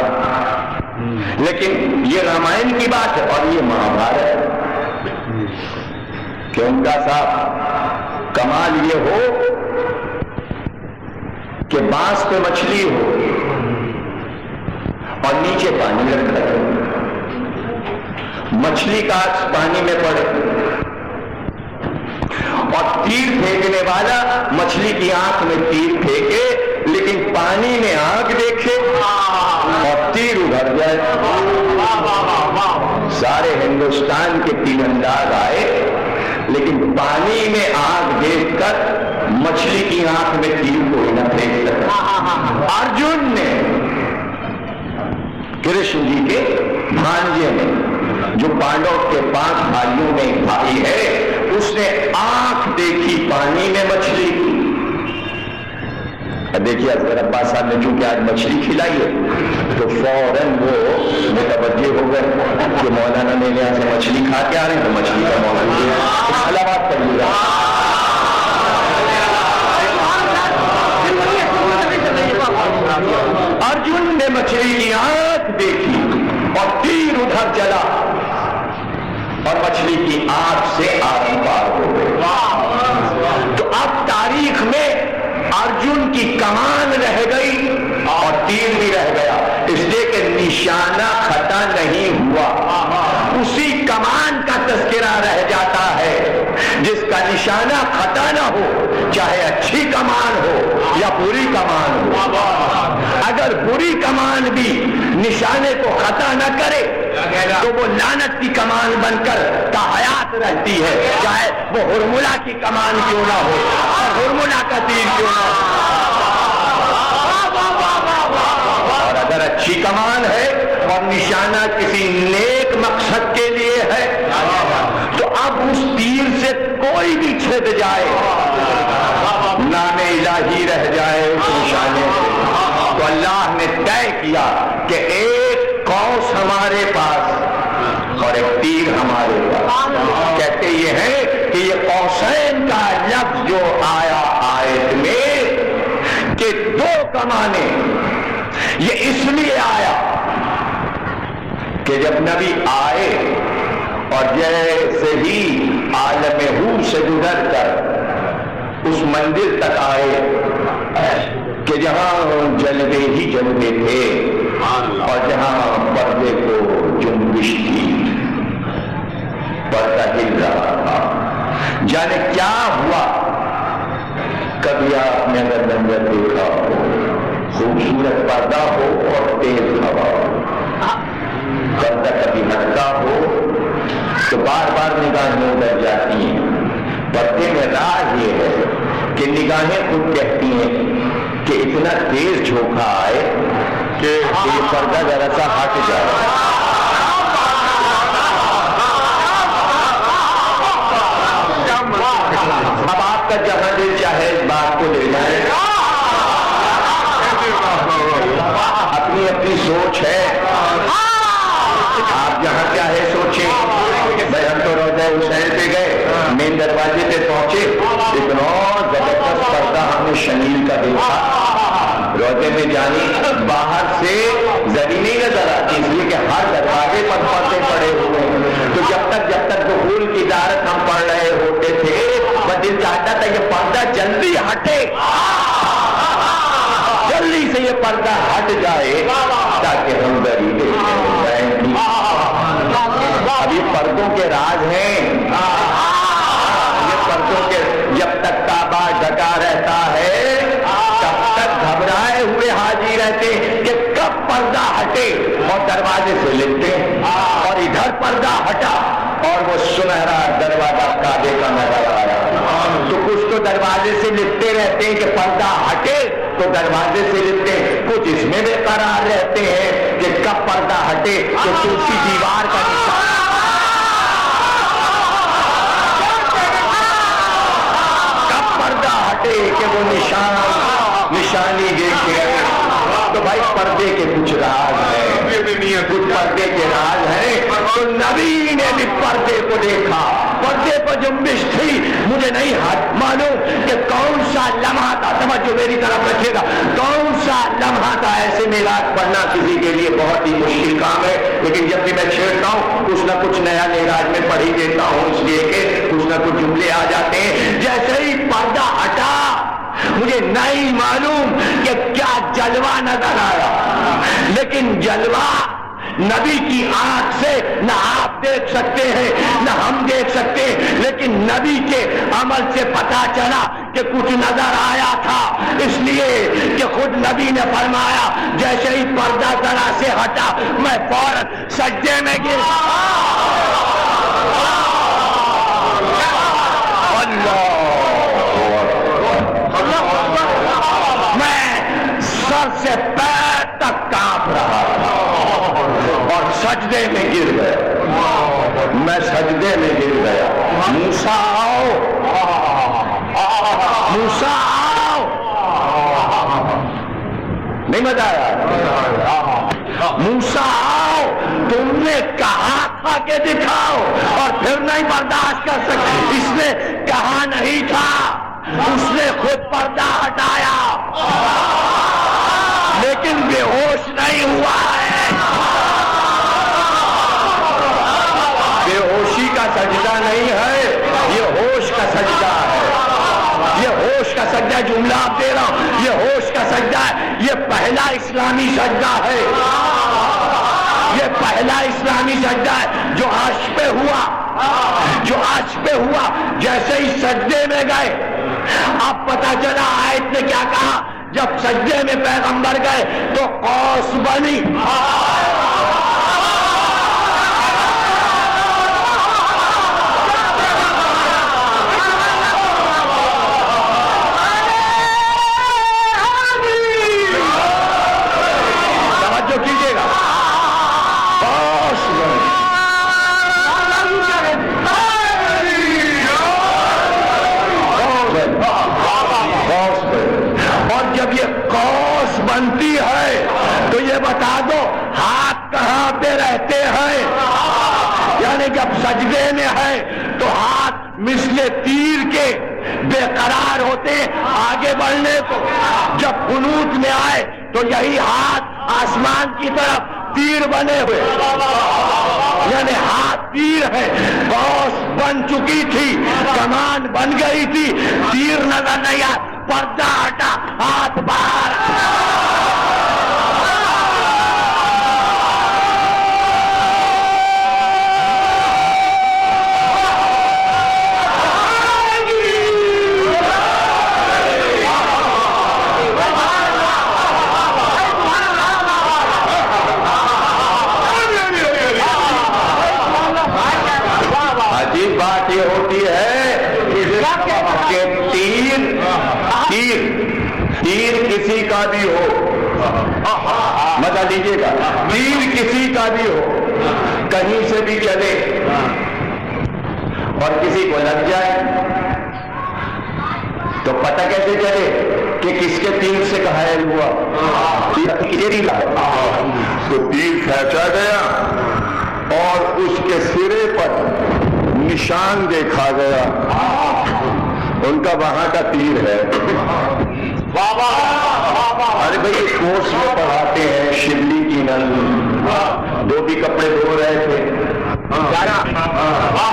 لیکن یہ رامائن کی بات ہے اور یہ مہابھارت کہ ان کا صاحب کمال یہ ہو کہ بانس پہ مچھلی ہو اور نیچے پانی رکھا ہو، مچھلی کا عکس پانی میں پڑے اور تیر پھینکنے والا مچھلی کی آنکھ میں تیر پھینکے لیکن پانی میں آنکھ دیکھے اور تیر ادھر جائے. سارے ہندوستان کے تیر انداز آئے لیکن پانی میں آنکھ دیکھ کر مچھلی کی آنکھ میں تیر کوئی نہ پھینک سکا. ارجن نے، کرشن جی کے بھانجے نے، جو پانڈو کے 5 بھائیوں میں ایک بھائی ہے، اس نے آنکھ دیکھی پانی میں مچھلی کی. دیکھیے اصغر عباس صاحب نے چونکہ آج مچھلی کھلائی ہے تو فوراً وہ متوجہ ہو گئے کہ مولانا نے یہاں سے مچھلی کھا کے آ رہے ہیں تو مچھلی کا موضوع ہے. سلامات کریے گا. ارجن نے مچھلی کی آنکھ دیکھی اور تیر ادھر چلا اور مچھلی کی آنکھ سے آر پار ہو گئے. تو اب تاریخ میں ارجن کی کمان رہ گئی اور تیر بھی رہ گیا، اس لیے کہ نشانہ خطا نہیں ہوا. اسی کمان کا تذکرہ رہ جاتا ہے جس کا نشانہ خطا نہ ہو، چاہے اچھی کمان ہو یا بری کمان ہو. اگر بری کمان بھی نشانے کو خطا نہ کرے تو وہ لعنت کی کمان بن کر تاحیات رہتی ہے، چاہے وہ ہرملا کی کمان کیوں نہ ہو اور ہرملا کا تیر کیوں نہ ہو. اور اگر اچھی کمان ہے اور نشانہ کسی نیک مقصد کے لیے ہے تو اب اس تیر سے کوئی بھی چھد جائے، نام الہی رہ جائے اس نشانے سے. تو اللہ نے طے کیا کہ ایک قوس ہمارے پاس اور ایک تیر ہمارے پاس. کہتے یہ ہیں کہ یہ قوسین کا لفظ جو آیا آیت میں کہ دو کمانے، یہ اس لیے آیا کہ جب نبی آئے اور جیسے ہی عالم ہور سے گزر کر اس منزل تک آئے کہ جہاں جلوے ہی جلوے تھے اور جہاں پردے کو جنبش تھی، پردہ ہل رہا تھا. جانے کیا ہوا؟ کبھی آپ نے اگر منظر دیکھا ہو، خوبصورت پردہ ہو اور تیز ہوا ہو، پردہ کبھی ہٹتا ہو تو بار بار نگاہیں ادھر جاتی ہیں. پردے میں راز یہ ہے کہ نگاہیں خود کہتی ہیں کہ اتنا تیز جھونکا آئے کہ یہ پردہ ذرا سا ہٹ جائے. اب آپ کا جہاں دل چاہے اس بات کو لے جائے، اپنی اپنی سوچ ہے، آپ جہاں چاہے سوچیں. بھائی ہم تو روضہ حسین پہ گئے، مین دروازے پہ پہنچے، اتنا زبردست پردہ ہم نے شمیل کا دیکھا. روضے میں جانی باہر سے زری نہیں نظر آتی، اس لیے کہ ہر دروازے پر پردے پڑے ہوئے ہیں. تو جب تک دخول کی دعوت ہم پڑھ رہے ہوتے تھے، وہ دل چاہتا تھا یہ پردہ جلدی ہٹے، جلدی سے یہ پردہ ہٹ جائے تاکہ ہم زری دیکھیں. ابھی پردوں کے راز ہیں، یہ پردوں کے جب تک کعبہ ڈھکا رہتا ہے تب تک گھبرائے ہوئے حاضر رہتے کہ کب پردہ ہٹے اور دروازے سے لپٹے. اور ادھر پردہ ہٹا اور وہ سنہرا دروازہ کعبے کا نظر آیا. تو کچھ تو دروازے سے لپٹے رہتے ہیں کہ پردہ ہٹے تو دروازے سے لپٹے، کچھ اس میں بے قرار رہتے ہیں کہ کب پردہ ہٹے تو تلسی دیوار کا نشان، کب پردہ ہٹے کہ وہ نشانی دیکھے. تو بھائی پردے کے کچھ راز ہیں، کچھ پردے کے راز ہیں. تو نبی نے بھی پردے کو دیکھا، پردے پر جنبش تھی. مجھے نہیں معلوم کہ کون سا لمحہ تھا، توجہ میری طرف رکھیے گا، کون سا لمحہ تھا. ایسے میراج پڑھنا کسی کے لیے بہت ہی مشکل کام ہے، لیکن جب بھی میں چھیڑتا ہوں کچھ نہ کچھ نیا میراج میں پڑھ ہی دیتا ہوں، اس لیے کہ کچھ نہ کچھ جملے آ جاتے ہیں. جیسے ہی پردہ ہٹا مجھے نہیں معلوم کہ کیا جلوہ نظر آیا، لیکن جلوہ نبی کی آنکھ سے نہ آپ دیکھ سکتے ہیں نہ ہم دیکھ سکتے، لیکن نبی کے عمل سے پتا چلا کہ کچھ نظر آیا تھا. اس لیے کہ خود نبی نے فرمایا جیسے ہی پردہ ذرا سے ہٹا میں فوراً سجدے میں گر. میں سر سے پیر تک کانپ رہا تھا اور سجدے میں گر گیا. میں سجدے میں گر گیا. موسیٰ آؤ، موسیٰ آؤ. نہیں مزہ آیا؟ موسیٰ آؤ، تم نے کہا تھا کہ دکھاؤ اور پھر نہیں برداشت کر سکتے. اس نے کہا نہیں تھا، اس نے خود پردہ ہٹایا، لیکن بے ہوش نہیں ہوا ہے. بے ہوشی کا سجدہ نہیں ہے، یہ ہوش کا سجدہ ہے. یہ ہوش کا سجدہ، جملہ آپ دے رہا ہوں، یہ ہوش کا سجدہ ہے. یہ پہلا اسلامی سجدہ ہے، یہ پہلا اسلامی سجدہ ہے جو عرش پہ ہوا، جو عرش پہ ہوا. جیسے ہی سجدے میں گئے، اب پتا چلا آیت نے کیا کہا. جب سجدے میں پیغمبر گئے تو قوس بنی. توجہ کیجیے گا، قوس بنی. اور جب یہ قوس بنتی ہے تو یہ بتا دو ہاتھ کہاں پہ رہتے ہیں. جب سجدے میں ہے تو ہاتھ مثل تیر کے بے قرار ہوتے آگے بڑھنے کو، جب قنوت میں آئے تو یہی ہاتھ آسمان کی طرف تیر بنے ہوئے، یعنی ہاتھ تیر ہے، قوس بن چکی تھی، کمان بن گئی تھی، تیر نظر نہیں آیا، پردہ ہٹا، ہاتھ باہر بات یہ ہوتی ہے کہ تیر کسی کا بھی ہو، مزہ لیجیے گا، تیر کسی کا بھی ہو، کہیں سے بھی چلے اور کسی کو لگ جائے تو پتہ کیسے چلے کہ کس کے تیر سے گھائل ہوا؟ تو تیر کھینچا گیا اور اس کے سرے پر نشان دیکھا گیا، ان کا وہاں کا تیر ہے۔ ارے بھائی کورس میں پڑھاتے ہیں شبلی کی نل، دھوبی کپڑے دھو رہے تھے،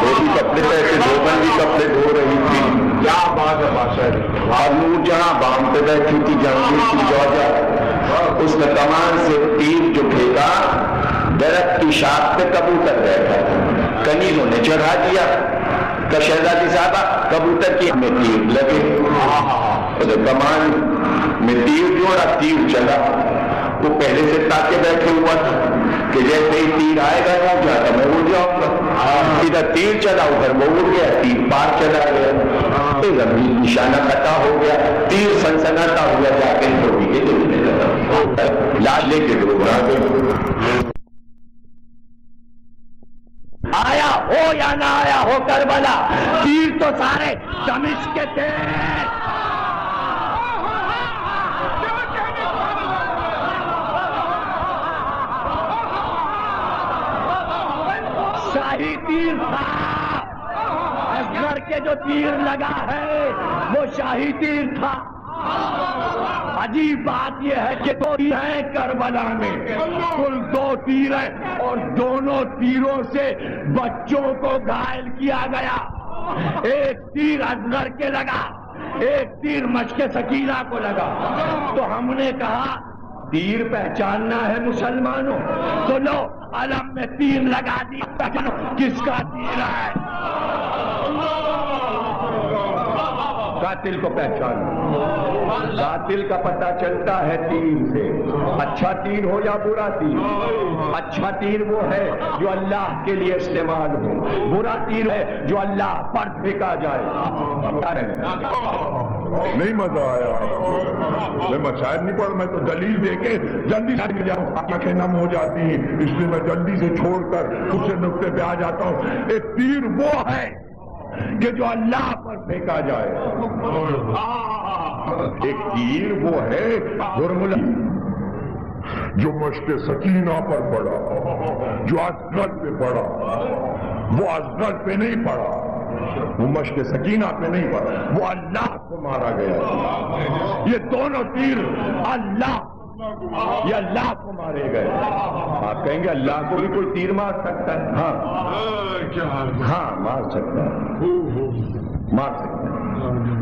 دھوبی کپڑے رہے تھے، دھوبندی کپڑے دھو رہی تھی، کیا بات ہے بادشاہ، اور نور جہاں بام پہ بیٹھی تھی جہاں کی جوجا، اس نے کمان سے تیر جو پھینکا، درخت کی شاخ پہ کبوتر بیٹھا تھا، کنیزوں نے چڑھا دیا کہ شہزادی صاحبہ کبوتر کی ہمیں تیر لگے، کمان میں تیر جوڑا، تیر چلا، وہ پہلے سے تاکہ بیٹھے ہوا تھا کہ جیسے ہی تیر آئے گا اڑ جاتا میں اڑ جاؤں گا، ادھر تیر چلا ادھر وہ اڑ گیا، تیر پار چلا گیا، نشانہ قطع ہو گیا، تیر سنسناتا ہوا جا کے دھوبی کے دل میں لگا، لاش لے کے ڈوب گیا۔ آیا ہو یا نہ آیا ہو کربلا، تیر تو سارے دمشق کے تھے۔ شاہی تیر تھا، اصغر کے جو تیر لگا ہے وہ شاہی تیر تھا۔ عجیب بات یہ ہے کہ دو تیر ہیں کربلا میں، کل دو تیر ہیں اور دونوں تیروں سے بچوں کو گھائل کیا گیا، ایک تیر اصغر کے لگا، ایک تیر مشک سکینہ کو لگا۔ تو ہم نے کہا تیر پہچاننا ہے مسلمانوں تو لو علم میں تیر لگا دی، کس کا تیر ہے، قاتل کو پہچانو، قاتل کا پتہ چلتا ہے تیر سے، اچھا تیر ہو یا برا تیر، اچھا تیر وہ ہے جو اللہ کے لیے استعمال ہو، برا تیر ہے جو اللہ پر پھینکا جائے۔ نہیں مزہ آیا، میں مسائل نہیں پڑھ، میں تو دلیل دے کے جلدی سے جاؤں، آنکھیں نم ہو جاتی ہیں، اس لیے میں جلدی سے چھوڑ کر دوسرے نقطے پہ آ جاتا ہوں۔ ایک تیر وہ ہے کہ جو اللہ پر پھینکا جائے، ایک تیر وہ ہے حرملہ جو مشق سکینہ پر پڑا، جو اصغر پہ پڑا، وہ اصغر پہ نہیں پڑا، وہ مشق سکینہ پہ نہیں پڑا، وہ اللہ کو مارا گیا۔ یہ دونوں تیر یہ اللہ کو مارے گئے۔ آپ کہیں گے اللہ کو بھی کوئی تیر مار سکتا ہے؟ ہاں مار سکتا ہے، مار سکتا ہے۔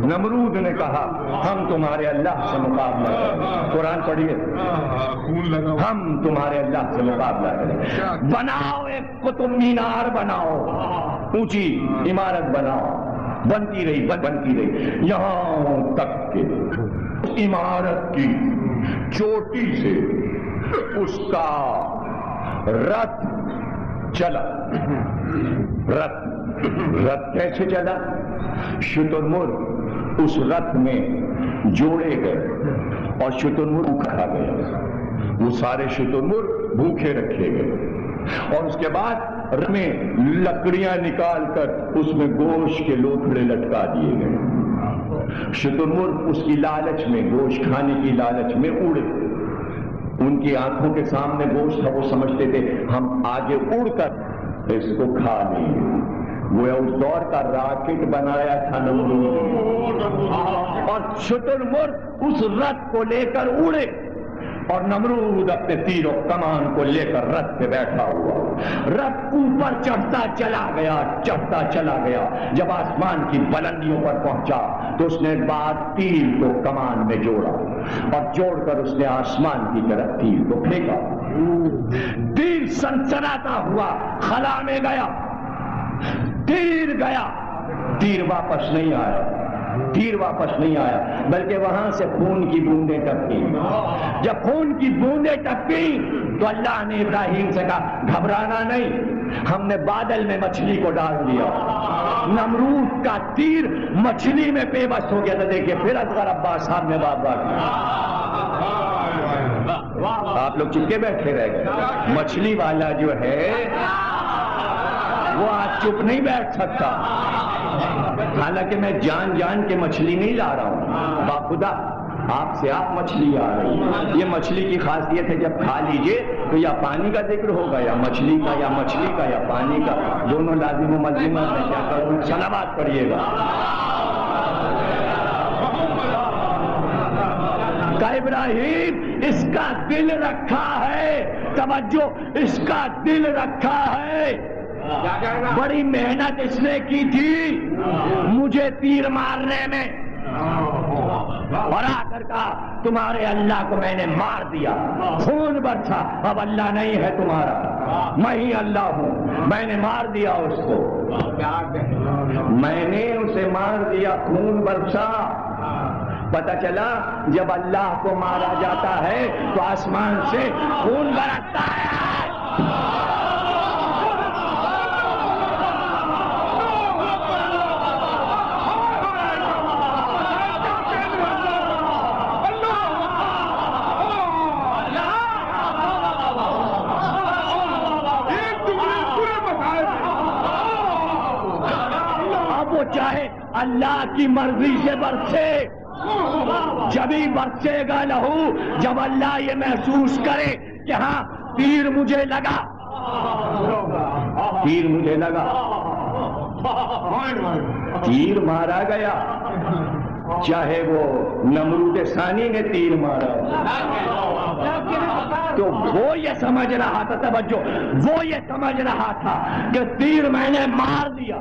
نمرود نے کہا ہم تمہارے اللہ سے مقابلہ کریں، قرآن پڑھیے، ہم تمہارے اللہ سے مقابلہ کریں، بناؤ ایک قطب مینار، بناؤ اونچی عمارت بناؤ، بنتی رہی یہاں تک کہ عمارت کی چوٹی سے اس کا رتھ چلا۔ رتھ کیسے چلا؟ شترمرغ اس رتھ میں جوڑے گئے اور شترمرغ کھا گیا، وہ سارے شترمرغ بھوکے رکھے گئے، اور اس کے بعد رتھ میں لکڑیاں نکال کر اس میں گوشت کے لوتھڑے لٹکا دیے گئے۔ شترمرغ اس کی لالچ میں، گوشت کھانے کی لالچ میں اڑے، ان کی آنکھوں کے سامنے گوشت تھا، وہ سمجھتے تھے ہم آگے اڑ کر اس کو کھا لی. وہ اس دور کا راکٹ بنایا تھا نمرود، اور شتر مرغ اس رتھ کو لے کر اڑے، اور نمرود اپنے تیر و کمان کو لے کر رتھ پہ بیٹھا ہوا. رتھ اوپر چڑھتا چلا گیا، چڑھتا چلا گیا. جب آسمان کی بلندیوں پر پہنچا تو اس نے بعد تیر کو کمان میں جوڑا، اور جوڑ کر اس نے آسمان کی طرف تیر کو پھینکا. تیر سنسناتا ہوا خلا میں گیا، تیر گیا، تیر واپس نہیں آیا، تیر واپس نہیں آیا، بلکہ وہاں سے خون کی بوندیں ٹپکی. جب خون کی بوندیں ٹپکی تو اللہ نے ابراہیم سے کہا گھبرانا نہیں، ہم نے بادل میں مچھلی کو ڈال دیا. نمرود کا تیر مچھلی میں بے بس ہو گیا تھا. دیکھیے پھر اصغر عباس صاحب نے بات کیا. آپ لوگ چپکے بیٹھے رہ گئے. مچھلی والا جو ہے وہ آج چپ نہیں بیٹھ سکتا. حالانکہ میں جان جان کے مچھلی نہیں لا رہا ہوں، باخدا آپ سے آپ مچھلی آ رہی ہے. یہ مچھلی کی خاصیت ہے، جب کھا لیجئے تو یا پانی کا ذکر ہوگا یا مچھلی کا، یا مچھلی کا یا پانی کا، دونوں لازم و ملزم ہے. کیا کروں؟ صلوات پڑھیے گا. کہ ابراہیم اس کا دل رکھا ہے، توجہ، اس کا دل رکھا ہے. بڑی محنت اس نے کی تھی مجھے تیر مارنے میں، اور آ کر کہا تمہارے اللہ کو میں نے مار دیا. خون برسا. اب اللہ نہیں ہے تمہارا، میں ہی اللہ ہوں. میں نے مار دیا اس کو، میں نے اسے مار دیا. خون برسا. پتہ چلا جب اللہ کو مارا جاتا ہے تو آسمان سے خون برستا ہے. چاہے اللہ کی مرضی سے برسے، جبھی برسے گا لہو جب اللہ یہ محسوس کرے کہ ہاں تیر مجھے لگا، تیر مجھے لگا، تیر مارا گیا. چاہے وہ نمرود ثانی نے تیر مارا تو وہ یہ سمجھ رہا تھا، توجہ، وہ یہ سمجھ رہا تھا کہ تیر میں نے مار دیا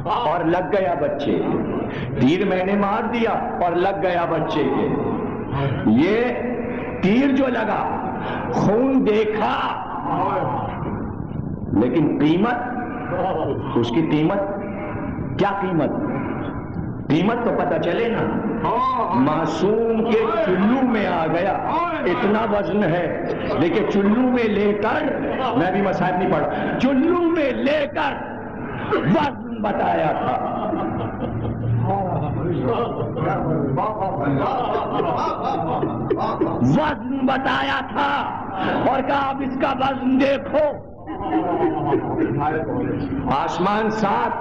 اور لگ گیا بچے. تیر میں نے مار دیا اور لگ گیا بچے کے. یہ تیر جو لگا خون دیکھا، لیکن قیمت، اس کی قیمت کیا قیمت؟ قیمت تو پتہ چلے نا. معصوم کے چلو میں آ گیا، اتنا وزن ہے. دیکھیں چلو میں لے کر، میں بھی مصائب نہیں پڑھا، چلو میں لے کر وزن بتایا تھا. وزن بتایا تھا اور کہا اب اس کا وزن دیکھو. آسمان 7،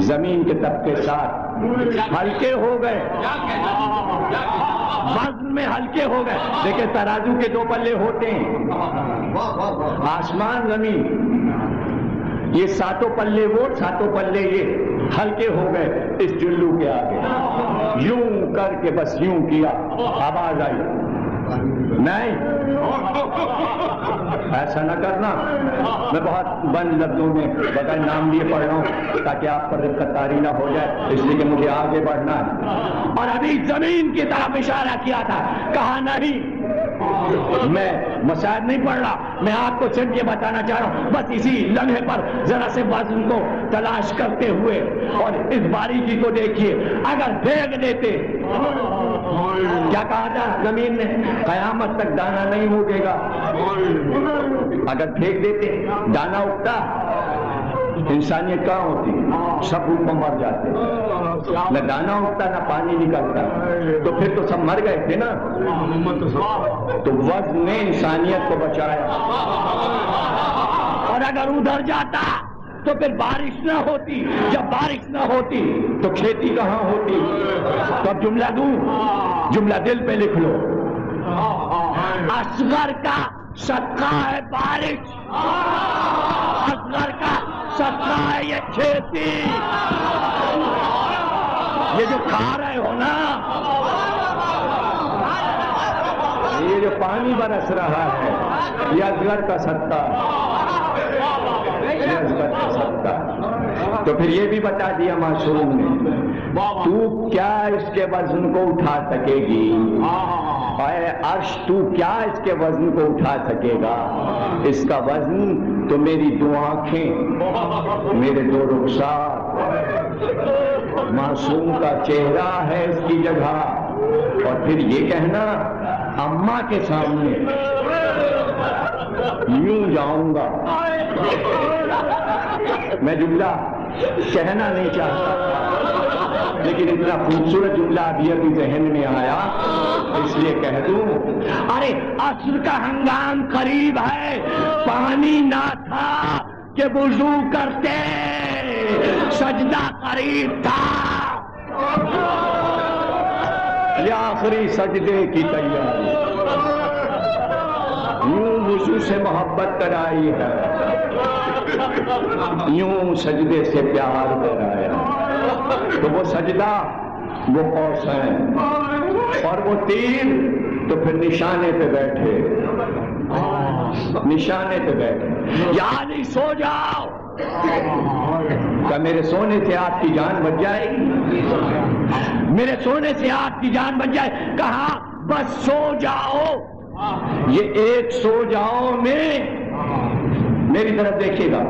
زمین کے طبقے 7 ہلکے ہو گئے، وزن میں ہلکے ہو گئے. دیکھیں ترازو کے 2 پلے ہوتے ہیں، آسمان زمین، یہ 7 پلے وہ 7 پلے یہ ہلکے ہو گئے اس جلو کے آگے. یوں کر کے بس یوں کیا، آواز آئی نہیں، ایسا نہ کرنا. میں بہت بند لفظوں میں بغیر نام لیے پڑھ رہا ہوں تاکہ آپ پر رفقت طاری نہ ہو جائے، اس لیے کہ مجھے آگے بڑھنا ہے. اور ابھی زمین کی طرف اشارہ کیا تھا، کہا نہیں. میں مسائل نہیں پڑھ رہا، میں آپ کو صرف یہ بتانا چاہ رہا ہوں، بس اسی لمحے پر ذرا سے وزن کو تلاش کرتے ہوئے، اور اس باریکی کو دیکھیے. اگر پھینک دیتے، کیا کہا تھا زمین نے؟ قیامت تک دانا نہیں اگے گا. اگر پھینک دیتے دانا اگتا، انسانیت کہاں ہوتی؟ سب اوپر مر جاتے، نہ دانا اگتا نہ پانی نکلتا. تو پھر تو سب مر گئے تھے نا. تو وزن نے انسانیت کو بچایا. اور اگر ادھر جاتا تو پھر بارش نہ ہوتی. جب بارش نہ ہوتی تو کھیتی کہاں ہوتی؟ تو اب جملہ دوں، جملہ دل پہ لکھ لو. اصغر کا صدقہ ہے بارش، اصغر کا صدقہ ہے یہ کھیتی، یہ جو کھا رہے ہو نا، یہ جو پانی برس رہا ہے، یہ اصغر کا صدقہ ہے، یہ اصغر کا صدقہ ہے۔ تو پھر یہ بھی بتا دیا معصوم نے، تو کیا اس کے وزن کو اٹھا سکے گی؟ اے عرش، تو کیا اس کے وزن کو اٹھا سکے گا؟ اس کا وزن تو میری دو آنکھیں، میرے دو رخسار، معصوم کا چہرہ ہے اس کی جگہ۔ اور پھر یہ کہنا اماں کے سامنے یوں جاؤں گا، میں جملہ کہنا نہیں چاہتا لیکن اتنا خوبصورت جملہ ابھی ذہن میں آیا اس لیے کہہ دوں، ارے عصر کا ہنگام قریب ہے، پانی نہ تھا کہ وضو کرتے، سجدہ قریب تھا، یہ آخری سجدے کی تیاری، یوں وضو سے محبت کرائی ہے، یوں سجدے سے پیار کرایا، تو وہ سجدہ، وہ قوسین اور وہ تیر، تو پھر نشانے پہ بیٹھے، نشانے پہ بیٹھے، یعنی سو جاؤ، کیا میرے سونے سے آپ کی جان بچ جائے گی؟ میرے سونے سے آپ کی جان بچ جائے، کہا بس سو جاؤ، یہ ایک سو جاؤ میں، میری طرف دیکھیے گا،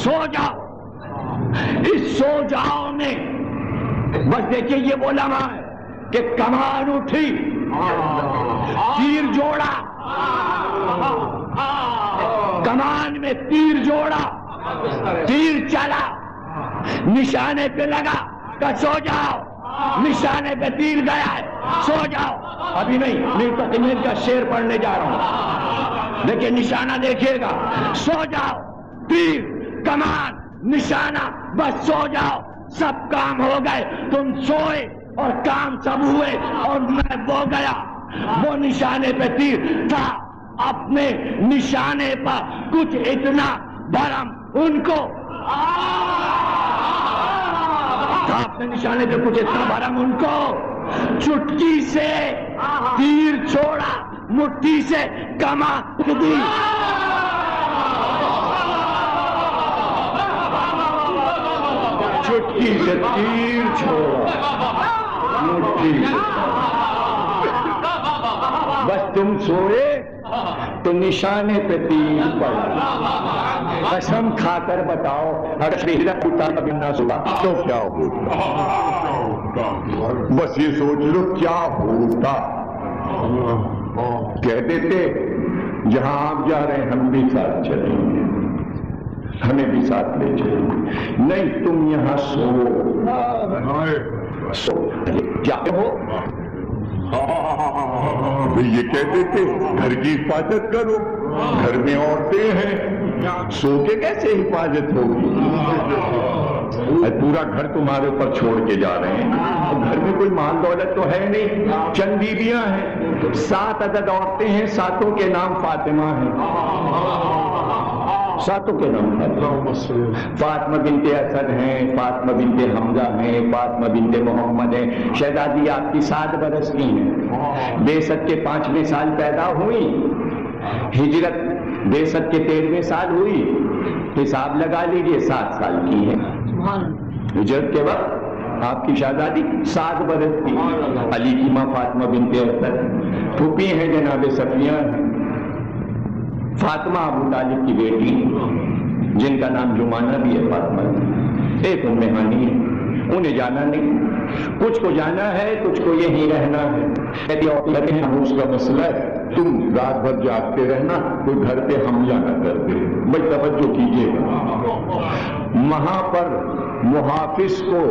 سو جاؤ، اس سو جاؤ میں بس دیکھیے یہ وہ لمحہ ہے کہ کمان اٹھی، تیر جوڑا، کمان میں تیر جوڑا، تیر چلا، نشانے پہ لگا، کہ سو جاؤ، نشانے پہ تیر گیا ہے، سو جاؤ، ابھی نہیں، میں تقریر کا شعر پڑھنے جا رہا ہوں، دیکھیں نشانہ دیکھیے گا، سو جاؤ، تیر، کمان، نشانہ، بس سو جاؤ، سب کام ہو گئے، تم سوئے اور کام سب ہوئے اور میں وہ گیا، وہ نشانے پہ تیر تھا، اپنے نشانے پر کچھ اتنا بھرم ان کو، اپنے نشانے پہ کچھ اتنا بھرم ان کو، چٹکی سے تیر چھوڑا، مٹھی سے کمان دی، چٹکی سے تیر چھوڑا، مٹھی سے، بس تم سوئے تو نشانے پہ تیر پڑا، قسم کھا کر بتاؤ اگر ہیرا ٹوٹا کبھی نہ سنا تو کیا ہوتا؟ بس یہ سوچ لو کیا ہوتا۔ کہہ دیتے جہاں آپ جا رہے ہیں ہم بھی ساتھ چلیں گے، ہمیں بھی ساتھ لے چلیں گے، نہیں تم یہاں سو کیا ہو، یہ کہتے تھے گھر کی حفاظت کرو، گھر میں عورتیں ہیں، سو کے کیسے حفاظت ہوگی؟ پورا گھر تمہارے اوپر چھوڑ کے جا رہے ہیں، گھر میں کوئی مال دولت تو ہے نہیں، چند بیویاں ہیں، 7 عدد عورتیں ہیں، 7 کے نام فاطمہ ہیں، 7 کے نام فاطمہ بنت اسد ہیں، فاطمہ بنت حمزہ ہیں، فاطمہ بنت محمد ہیں، شہزادی آپ کی 7 برس کی ہیں، بعثت کے 5ویں سال پیدا ہوئی، ہجرت بعثت کے 13ویں سال ہوئی، حساب لگا لیجئے 7 سال کی ہے، ہجرت کے وقت آپ کی شہزادی 7 برس کی، علی کی ماں فاطمہ بنت اسد، پھوپھی ہیں جناب صفیہ ہیں، فاطمہ ابو طالب کی بیٹی جن کا نام جمانہ بھی ہے، فاطمہ ایک ام ہانی ہے، انہیں جانا نہیں، کچھ کو جانا ہے، کچھ کو یہیں رہنا ہے، کہتے ہیں اس کا مسئلہ ہے، تم رات بھر جاگتے رہنا، کوئی گھر پہ حملہ نہ کر دے، بھائی توجہ کیجیے گا، وہاں پر محافظ کو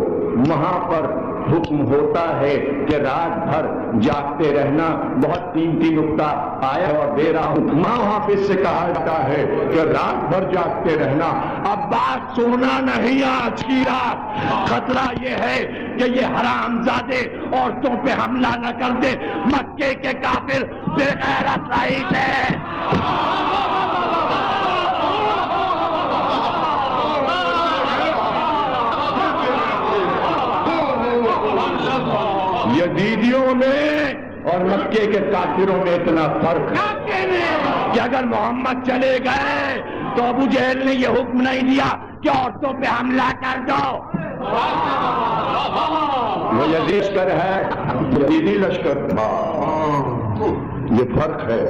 وہاں پر حکم ہوتا ہے کہ رات بھر جاگتے رہنا، بہت قیمتی نقطہ آیا اور دے رہا ہوں، ماں حافظ سے کہا جاتا ہے کہ رات بھر جاگتے رہنا، اب بات سونا نہیں آج کی رات، خطرہ یہ ہے کہ یہ حرامزادے عورتوں پہ حملہ نہ کر دے. مکے کے کافر بے غیرت رہی تھے. یزیدیوں میں اور مکے کے کافروں میں اتنا فرق ہے کہ اگر محمد چلے گئے تو ابو جہل نے یہ حکم نہیں دیا کہ عورتوں پہ حملہ کر دو. وہ یزید لشکر ہے, یزیدی لشکر تھا. یہ فرق ہے.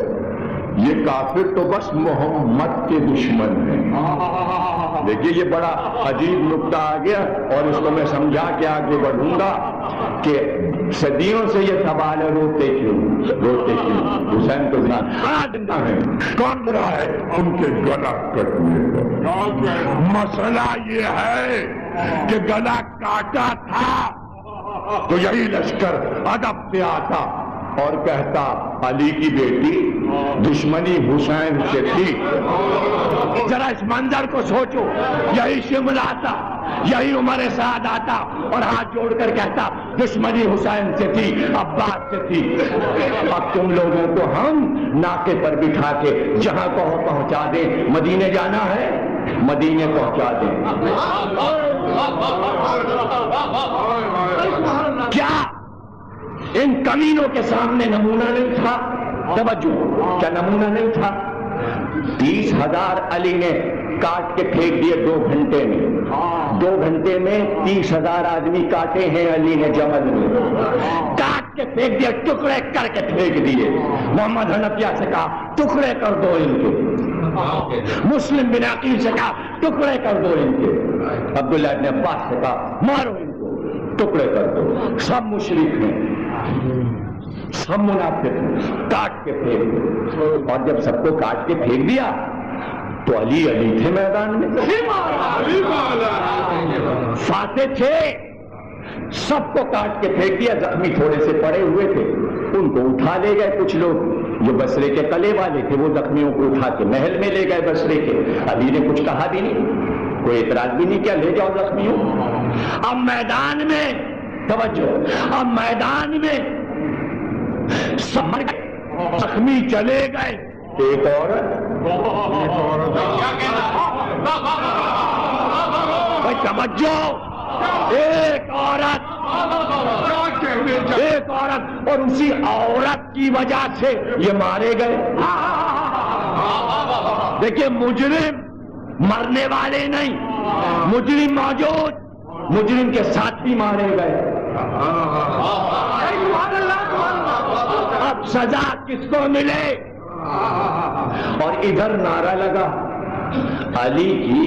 یہ کافر تو بس محمد کے دشمن ہیں. دیکھیے یہ بڑا عجیب نقطہ آ گیا اور اس کو میں سمجھا کے آگے بڑھوں گا کہ صدیوں سے یہ سوال ہے روتے کیوں حسین تو ہے کون رہا ہے ان کے گلا کٹنے کا. مسئلہ یہ ہے کہ گلا کاٹا تھا تو یہی لشکر ادب سے آتا اور کہتا علی کی بیٹی دشمنی حسین سے تھی. ذرا اس منظر کو سوچو. یہی شمل آتا, یہی عمر سعد آتا اور ہاتھ جوڑ کر کہتا دشمنی حسین سے تھی, عباس سے تھی. اب تم لوگوں کو ہم ناکے پر بٹھا کے جہاں کہو پہنچا دیں. مدینے جانا ہے مدینے پہنچا دیں. کیا ان کمینوں کے سامنے نمونہ نہیں تھا؟ توجہ, کیا نمونہ نہیں تھا؟ 30,000 علی نے کاٹ کے پھینک دیے 2 گھنٹے میں. 2 گھنٹے میں 30,000 آدمی کاٹے ہیں علی نے جمل میں. کاٹ کے پھینک دیے, ٹکڑے کر کے پھینک دیے. محمد حنفیہ سے کہا ٹکڑے کر دو ان کے. مسلم بن عقیل سے کہا ٹکڑے کر دو ان کے. عبداللہ ابن عباس سے کہا مارو ان کو, ٹکڑے کر دو. سب مشرک ہیں, سب منافق ہیں, کاٹ کے پھینک دو. اور جب سب کو کاٹ کے پھینک دیا تو علی تھے میدان میں, فاتح تھے. سب کو کاٹ کے پھینک دیا. زخمی تھوڑے سے پڑے ہوئے تھے, ان کو اٹھا لے گئے. کچھ لوگ جو بصرے کے قلعے والے تھے وہ زخمیوں کو اٹھا کے محل میں لے گئے بصرے کے. علی نے کچھ کہا بھی نہیں, کوئی اعتراض بھی نہیں کیا, لے جاؤ زخمیوں. اب میدان میں توجہ, اب میدان میں سب زخمی چلے گئے. ایک عورت توجہ, ایک عورت اور اسی عورت کی وجہ سے یہ مارے گئے. دیکھیے مجرم مرنے والے نہیں, مجرم موجود, مجرم کے ساتھی مارے گئے. اب سزا کس کو ملے؟ اور ادھر نعرہ لگا علی کی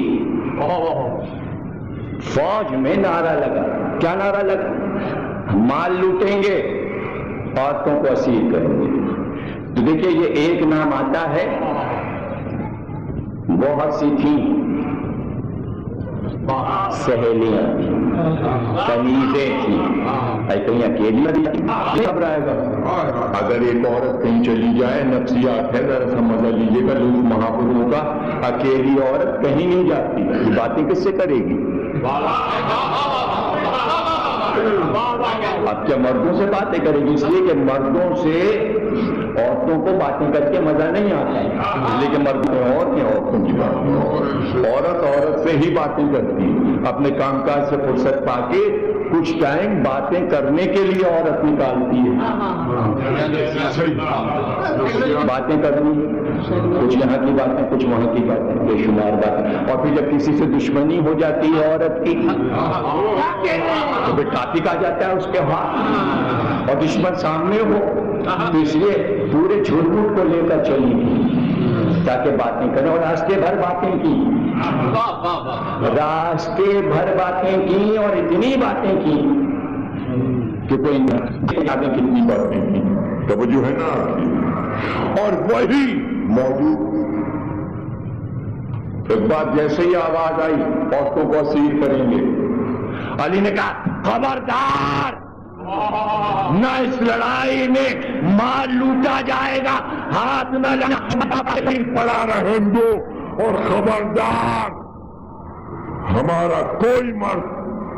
فوج میں. نعرہ لگا, کیا نعرہ لگا؟ مال لوٹیں گے, عورتوں کو اسیر کریں گے. تو دیکھیے یہ ایک نام آتا ہے, بہت سی تھیں سہیلیاں کنیزیں تھیں, کہیں اکیلی گھبرائے گا. اگر ایک عورت کہیں چلی جائے, نفسیات ہے, ذرا سمجھ لیجیے گا لوگ محاوروں کا. اکیلی عورت کہیں نہیں جاتی, یہ باتیں کس سے کرے گی؟ اب کیا مردوں سے باتیں کرے گی؟ اس لیے کہ مردوں سے عورتوں کو باتیں کر کے مزہ نہیں آتا, لیکن مردوں اور کیا عورتوں کی باتیں. عورت سے ہی باتیں کرتی, اپنے کام کاج سے فرصت پا کے کچھ ٹائم باتیں کرنے کے لیے عورت نکالتی ہے. باتیں کرنی, کچھ یہاں کی باتیں, کچھ وہاں کی باتیں, بے شمار باتیں. اور پھر جب کسی سے دشمنی ہو جاتی ہے عورت کی تو پھر ٹاپک آ جاتا ہے اس کے ہاتھ, اور دشمن سامنے ہو تو اس لیے پورے جھوٹ موٹ کو لے کر چلی تاکہ باتیں کریں. اور راستے بھر باتیں کی, راستے بھر باتیں کی, اور اتنی باتیں کی کہ کوئی یادیں کتنی باتیں کی. توجہ ہے نا. اور وہی موجود ایک بات جیسے ہی آواز آئی عورتوں کو اسیر کریں گے, علی نے کہا خبردار, نہ اس لڑائی میں مال لوٹا جائے گا, ہاتھ نہ پڑا رہے دو, اور خبردار ہمارا کوئی مرد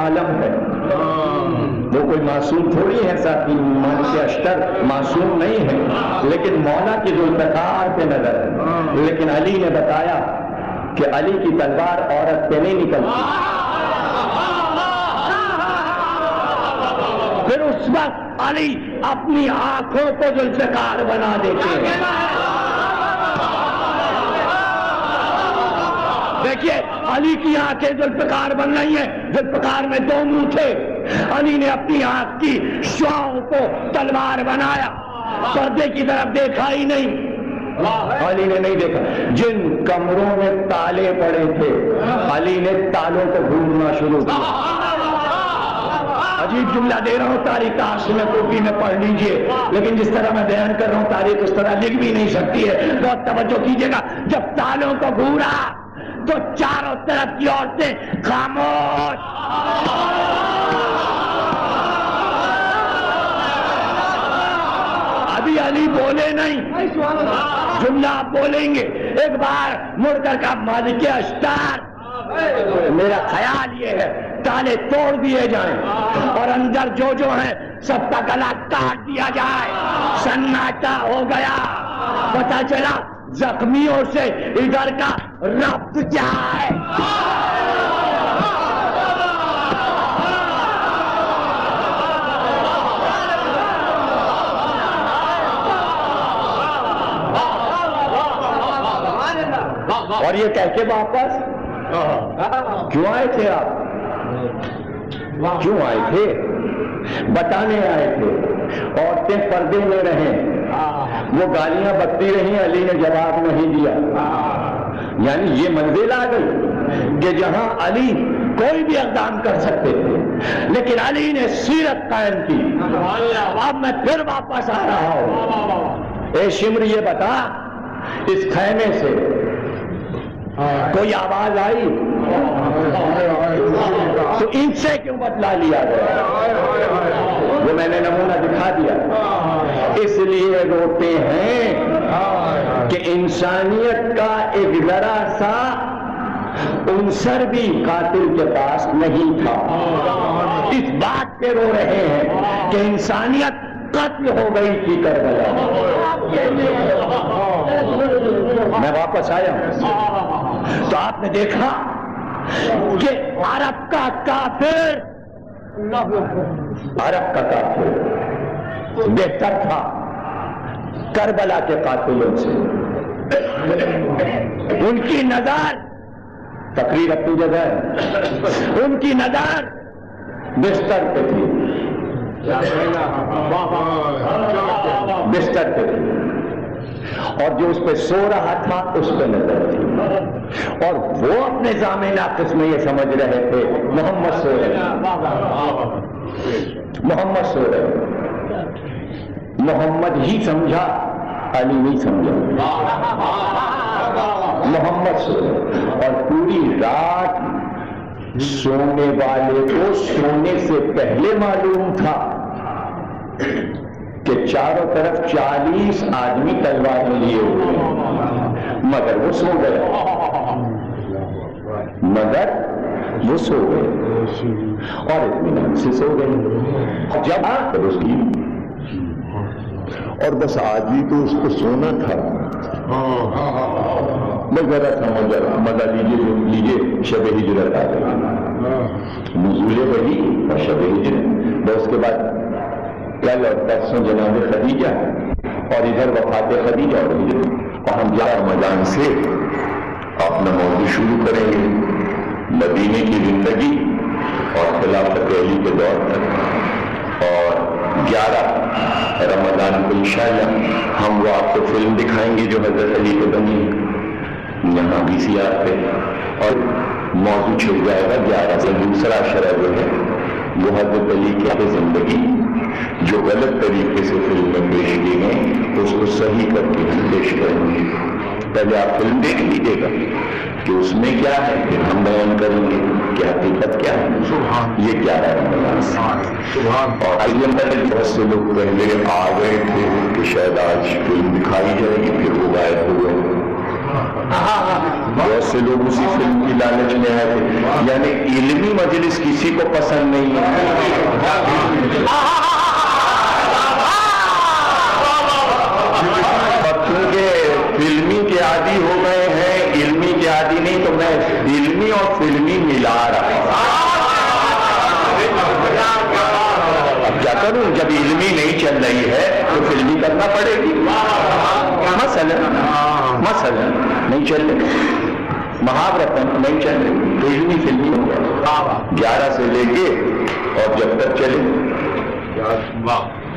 عالم ہے. وہ کوئی معصوم تھوڑی ہے ساتھی، مالک اشتر معصوم نہیں ہے، لیکن مولا کی ذوالفقار پہ نظر ہے. لیکن علی نے بتایا کہ علی کی تلوار عورت پہ نہیں نکلتی. پھر اس وقت علی اپنی آنکھوں کو ذوالفقار بنا دیتے ہیں. دیکھیے علی کی آنکھیں ذوالفقار بن رہی ہیں. ذوالفقار میں دو منہ تھے، علی نے اپنی آنکھ کی شعاؤں کو تلوار بنایا. پردے کی طرف دیکھا ہی نہیں، علی نے نہیں دیکھا. جن کمروں میں تالے پڑے تھے علی نے تالوں کو ڈھونڈنا شروع کیا. عجیب جملہ دے رہا ہوں، تاریخ آسم میں کاپی میں پڑھ لیجئے، لیکن جس طرح میں بیان کر رہا ہوں تاریخ اس طرح لکھ بھی نہیں سکتی ہے. بہت توجہ کیجئے گا. جب تالوں کو گھورا تو چاروں طرف کی عورتیں خاموش. ابھی علی بولے نہیں، جملہ آپ بولیں گے. ایک بار مڑ کر کا مالک اشتار، میرا خیال یہ ہے تالے توڑ دیے جائیں اور اندر جو ہیں سب کا گلا کاٹ دیا جائے. سناٹا ہو گیا. پتا چلا زخمیوں سے ادھر کا ربط کیا ہے. اور یہ کہہ کے واپس کیوں آئے تھے آپ؟ کیوں آئے تھے؟ بتانے آئے تھے. عورتیں پردے میں رہیں، وہ گالیاں بکتی رہیں، علی نے جواب نہیں دیا. یعنی یہ منزل آ گئی کہ جہاں علی کوئی بھی اقدام کر سکتے تھے لیکن علی نے سیرت قائم کی. اب میں پھر واپس آ رہا ہوں. اے شمر یہ بتا، اس خیمے سے کوئی آواز آئی تو ان سے کیوں بدلا لیا گیا؟ وہ میں نے نمونہ دکھا دیا. اس لیے روتے ہیں کہ انسانیت کا ایک ذرا سا عنصر بھی قاتل کے پاس نہیں تھا. اس بات پہ رو رہے ہیں کہ انسانیت قتل ہو گئی تھی کربلا. میں واپس آیا ہوں تو آپ نے دیکھا کہ عرب کا کافر بہتر تھا کربلا کے قاتلوں سے. ان کی نظر، تقریر اپنی جگہ ہے، ان کی نظر بستر پہ تھی، بستر پہ تھی، اور جو اس پہ سو رہا تھا اس پہ نظر تھی. اور وہ اپنے ضامن ناقص میں یہ سمجھ رہے تھے محمد سو رہے، محمد سو رہے. محمد ہی سمجھا، علی نہیں سمجھا. محمد سو رہے اور پوری رات سونے والے کو سونے سے پہلے معلوم تھا کہ چاروں طرف 40 آدمی تلوار لیے ہوئے ہیں، مگر وہ سو گئے. اور اطمینان سے سو گئے. جب اس کی اور بس آج ہی تو اس کو سونا تھا. میں ذرا سا مزہ لیجیے شب ہجرت آ گئی، نزول وحی اور شب ہجرت. اس کے بعد کل اور پرسوں جناب خدیجہ اور ادھر وفات خدیجہ اور ہجرت. اور ہم 11 رمضان سے اپنا موضوع شروع کریں گے مدینے کی زندگی اور خلافت علی کے دور تک. اور 11 رمضان کو انشاءاللہ ہم وہ آپ کو فلم دکھائیں گے جو حضرت علی کو بنی یہاں VCR پہ، اور موضوع چھڑ جائے گا 11 سے. دوسرا شرح جو ہے وہ حضرت علی کی زندگی جو غلط طریقے سے فلم میں پیش کی گئی اس کو صحیح کر کے پیش کریں گے. پہلے آپ فلم دیکھ لیجیے گا کہ اس میں کیا ہے، پھر ہم بیان کریں گے کہ حقیقت کیا ہے. یہ 11 رمضان سے. اور آئیے بہت سے لوگ پہلے آ گئے تھے کہ شاید آج فلم دکھائی جائے گی، پھر وہ غائب ہو گئے. بہت سے لوگ اسی فلم کی لالچ میں آئے تھے. یعنی علمی مجلس کسی کو پسند نہیں ہے. کیونکہ فلمی کے عادی ہو گئے ہیں, علمی کے عادی نہیں, تو میں علمی اور فلمی ملا رہا ہوں. اب کیا کروں, جب علمی نہیں چل رہی ہے تو فلمی کرنا پڑے گی. مثلا نہیں چل رہی, مہابرتن نہیں چل رہی, تو علمی فلمی ہو گیا. 11 سے لے کے اور جب تک چلے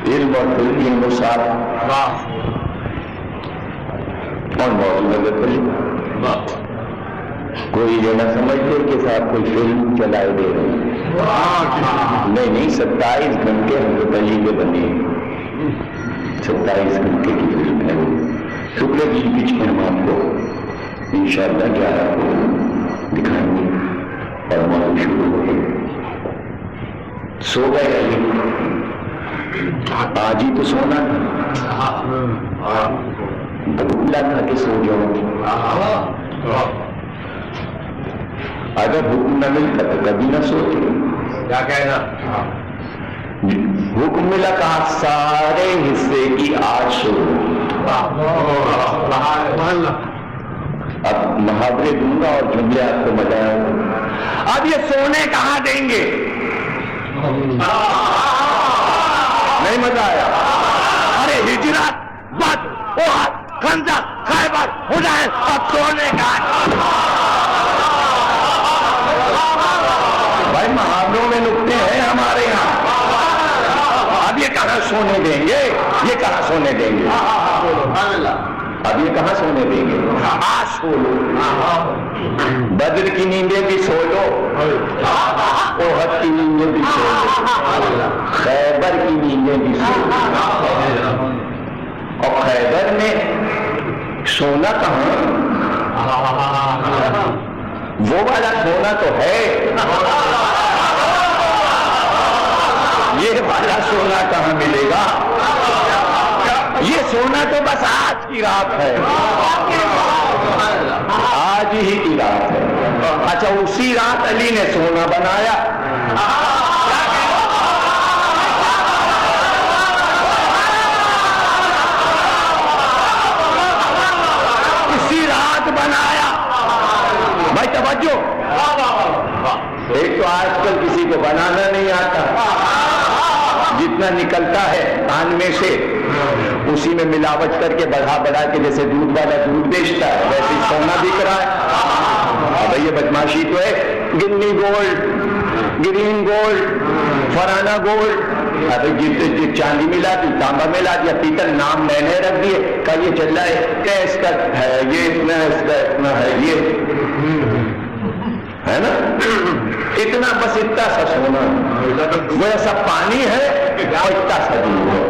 علم اور فلم علم و ساتھ اور موضوع نظر پڑی. کوئی یہ نہ سمجھتے کہ صاحب کوئی فلم چلائے دے رہے ہیں. نہیں 27 گھنٹے ہم تو تلی کے بنے, 27 گھنٹے کی فلم ہے. ٹکڑے کی پیچھے ہم آپ کو انشاءاللہ 11 کو دکھائیں گے اور موضوع شروع ہو گئے. سو گئے آج ہی تو سونا تھا, بھولا تھا کہ سو جاؤ. اگر حکم نہ ملتا تو کبھی نہ سوتے. کیا کہنا, حکم ملا کہا سارے حصے کی آج سو. اب محاورے دوں گا اور جملے آپ کو مزہ آئے گا. اب یہ سونے کہاں دیں گے, نہیں مزہ آیا. ارے ہجرت, بدر, احد, خندق, خیبر, حنین, اب سونے کا بھائی محاوروں میں نکتے ہیں ہمارے یہاں. اب یہ کہاں سونے دیں گے, یہ کہاں سونے دیں گے, اب یہ کہاں سونے دیں گے. آج سو لو, بدر کی نیندیں بھی سو لو, احد کی نیندیں بھی سو لو, خیبر کی نیندیں بھی سو لو. اور خیبر میں سونا کہاں, وہ والا سونا تو ہے, یہ والا سونا کہاں ملے گا. یہ سونا تو بس آج کی رات ہے, آج ہی کی رات ہے. اچھا اسی رات علی نے سونا بنایا. اسی رات بنایا. بھائی توجہ, ایک تو آج کل کسی کو بنانا نہیں آتا, جتنا نکلتا ہے کان میں سے اسی میں ملاوٹ کر کے بڑھا کے جیسے دودھ والا دودھ بیچتا ہے ویسے ہی سونا بک رہا ہے. اب یہ بدماشی تو ہے, گنی گولڈ, گرین گولڈ, فرانا گولڈ. ابھی چاندی ملا دی, تانبا ملا دیا, پیتل, نام نئے نئے رکھ دیے. کا یہ چل رہا ہے کہ اس کا ہے یہ اتنا, اس کا اتنا ہے, یہ ہے نا, اتنا بس اتنا سا سونا, وہ ایسا پانی ہے اور اتنا سا دودھ ہے,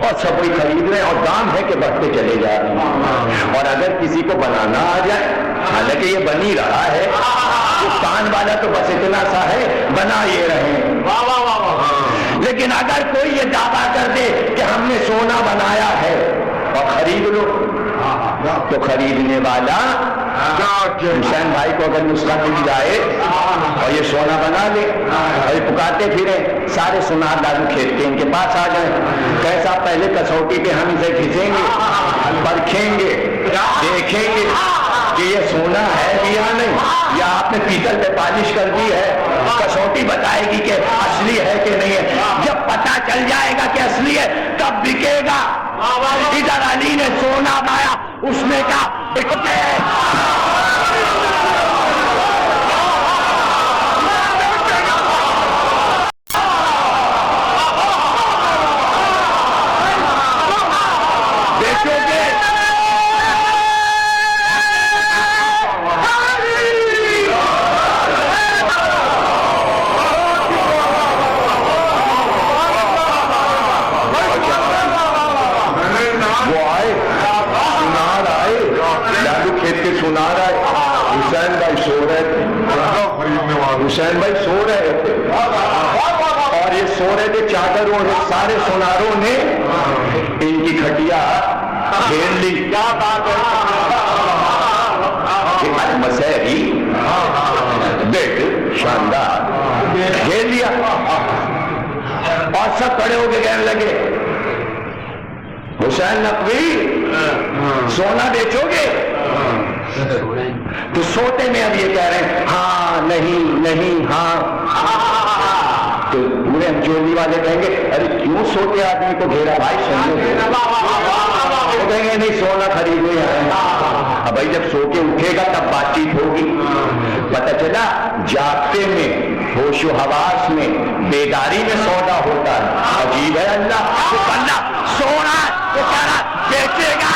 اور سب کوئی خرید رہے ہیں اور دام ہے کہ بڑھتے چلے جا رہے ہیں. اور اگر کسی کو بنانا آ جائے, حالانکہ یہ بن ہی رہا ہے, کان والا تو بس اتنا سا ہے, بنا یہ رہے ہیں. لیکن اگر کوئی یہ دعویٰ کر دے کہ ہم نے سونا بنایا ہے اور خرید لو, تو خریدنے والا حسین بھائی کو اگر نسخہ مل جائے اور یہ سونا بنا لے اور یہ پکارتے پھرے, سارے سنار لالو کھیت کے ان کے پاس آ جائیں, کیسا پہلے کسوٹی پہ ہم اسے کھینچیں گے, پرکھیں گے, دیکھیں گے کہ یہ سونا ہے یا نہیں, یا آپ نے پیتل پہ پالش کر دی ہے. کسوٹی بتائے گی کہ اصلی ہے کہ نہیں ہے. جب پتہ چل جائے گا کہ اصلی ہے تب بکے گا. ادھر علی نے سونا بایا, اس نے کہا بکتے دیکھو گے. سنا رہا ہے, حسین بھائی سو رہے تھے, حسین بھائی سو رہے تھے, اور یہ سو رہے تھے چادروں نے, سارے سناروں نے ان کی کھٹیا کھیل لی. کیا بات ہے, المسیری بیٹ شاندار گھیر لیا اور سب کھڑے ہو کے کہنے لگے حسین نقوی سونا بیچو گے؟ تو سوتے میں اب یہ کہہ رہے ہیں ہاں نہیں نہیں ہاں. تو پورے چولی والے کہیں گے ارے کیوں سوتے آدمی کو گھیرا بھائی سونے وہ کہیں گے نہیں سونا خریدنے آئے. اب بھائی جب سو کے اٹھے گا تب بات چیت ہوگی. پتہ چلا جاگتے میں ہوش و حواس میں بیداری میں سودا ہوتا ہے. عجیب ہے اللہ تو بندہ سو رہا ہے وہ کہہ رہا بیچے گا.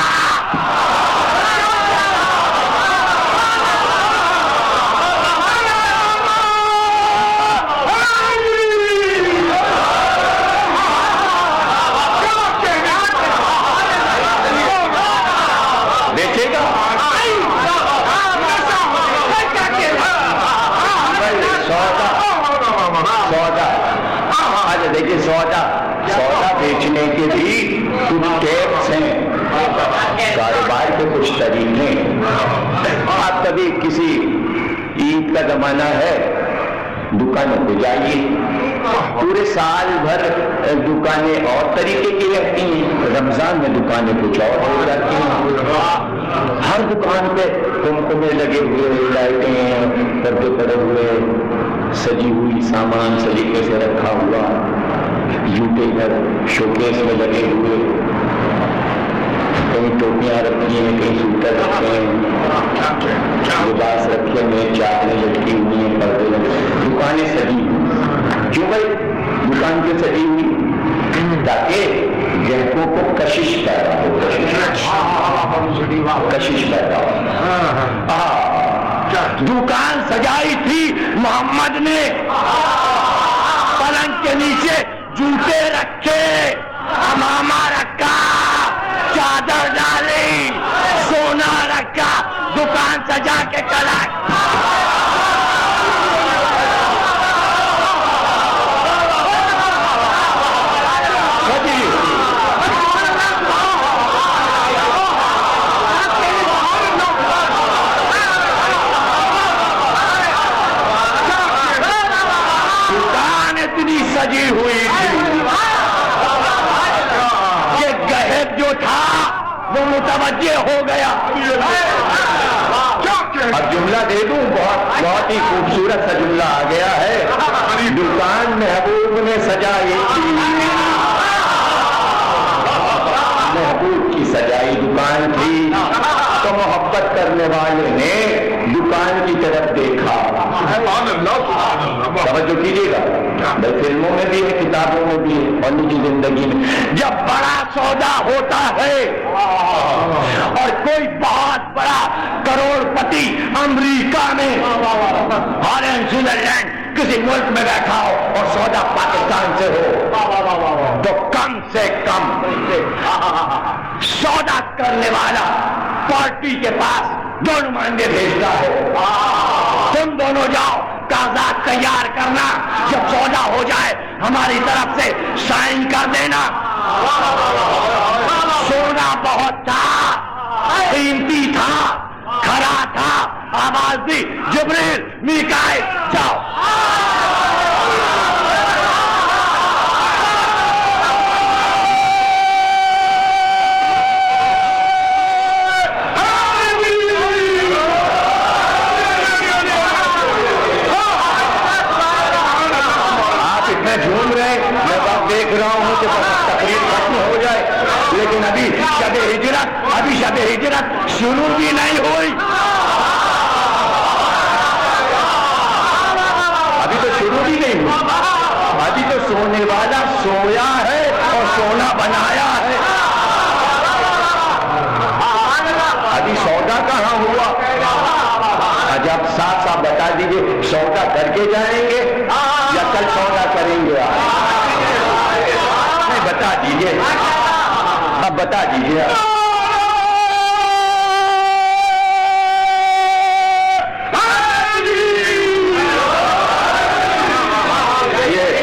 دیکھیے سودا بیچنے کے بھی کچھ ٹیپس ہیں, کاروبار کے کچھ طریقے. آپ کبھی کسی عید کا زمانہ ہے دکانوں پہ جائیے, پورے سال بھر دکانیں اور طریقے کی رہتی ہیں, رمضان میں دکانیں کچھ اور ہو جاتی ہیں. ہر دکان پہ کمکمے لگے ہوئے, لائٹیں پردے پڑے ہوئے, سجی ہوئی سامان سلیقے سے رکھا ہوا, جوتے گھر شوکیس میں لگے ہوئے, کہیں ٹوپیاں رکھی ہیں, کہیں سوٹر رکھے ہیں, لباس رکھے ہوئے, چادریں لٹکی ہوئی ہیں, پردے لگے, دکانیں سجی ہوئی. کیوں بھائی دکان کیوں سجی ہوئی؟ تاکہ گہکوں کو کشش پیدا ہو, کشش پیدا ہو. دکان سجائی تھی محمد نے, پلنگ کے نیچے جوتے رکھے, امامہ رکھا, چادر ڈالی, سونا رکھا, دکان سجا کے چلا. سجی ہوئی تھی کہ گہب جو تھا وہ متوجہ ہو گیا. اب جملہ دے دوں, بہت ہی خوبصورت سا جملہ آ گیا ہے. دکان محبوب نے سجائی تھی, محبوب کی سجائی دکان تھی, تو محبت کرنے والے نے دکان کی طرف دیکھا. توجہ کیجیے گا, فلموں میں بھی ہے, کتابوں میں بھی ہے, اور نجی زندگی میں. جب بڑا سودا ہوتا ہے اور کوئی بہت بڑا کروڑ پتی امریکہ میں اور سوئٹزرلینڈ کسی ملک میں بیٹھا ہو اور سودا پاکستان سے ہو, تو کم سے کم سودا کرنے والا پارٹی کے پاس دو نمائندے بھیجتا ہے. تم دونوں جاؤ, کاغذات تیار کرنا, جب سودا ہو جائے ہماری طرف سے سائن کر دینا. سونا بہت تھا, قیمتی تھا, کھرا تھا, آواز دی جبریل میکائیل جاؤ. جھوم رہے, میں بات دیکھ رہا ہوں کہ تقریر ختم ہو جائے, لیکن ابھی شب ہجرت شروع بھی نہیں ہوئی. ابھی تو شروع بھی نہیں ہوئی, ابھی تو سونے والا سویا ہے اور سونا بنایا ہے. ابھی سودا کہاں ہوا؟ جب صاف صاف بتا دیجئے, سودا کر کے جائیں گے یا کل سودا کریں گے؟ نہیں بتا دیجئے, اب بتا دیجئے.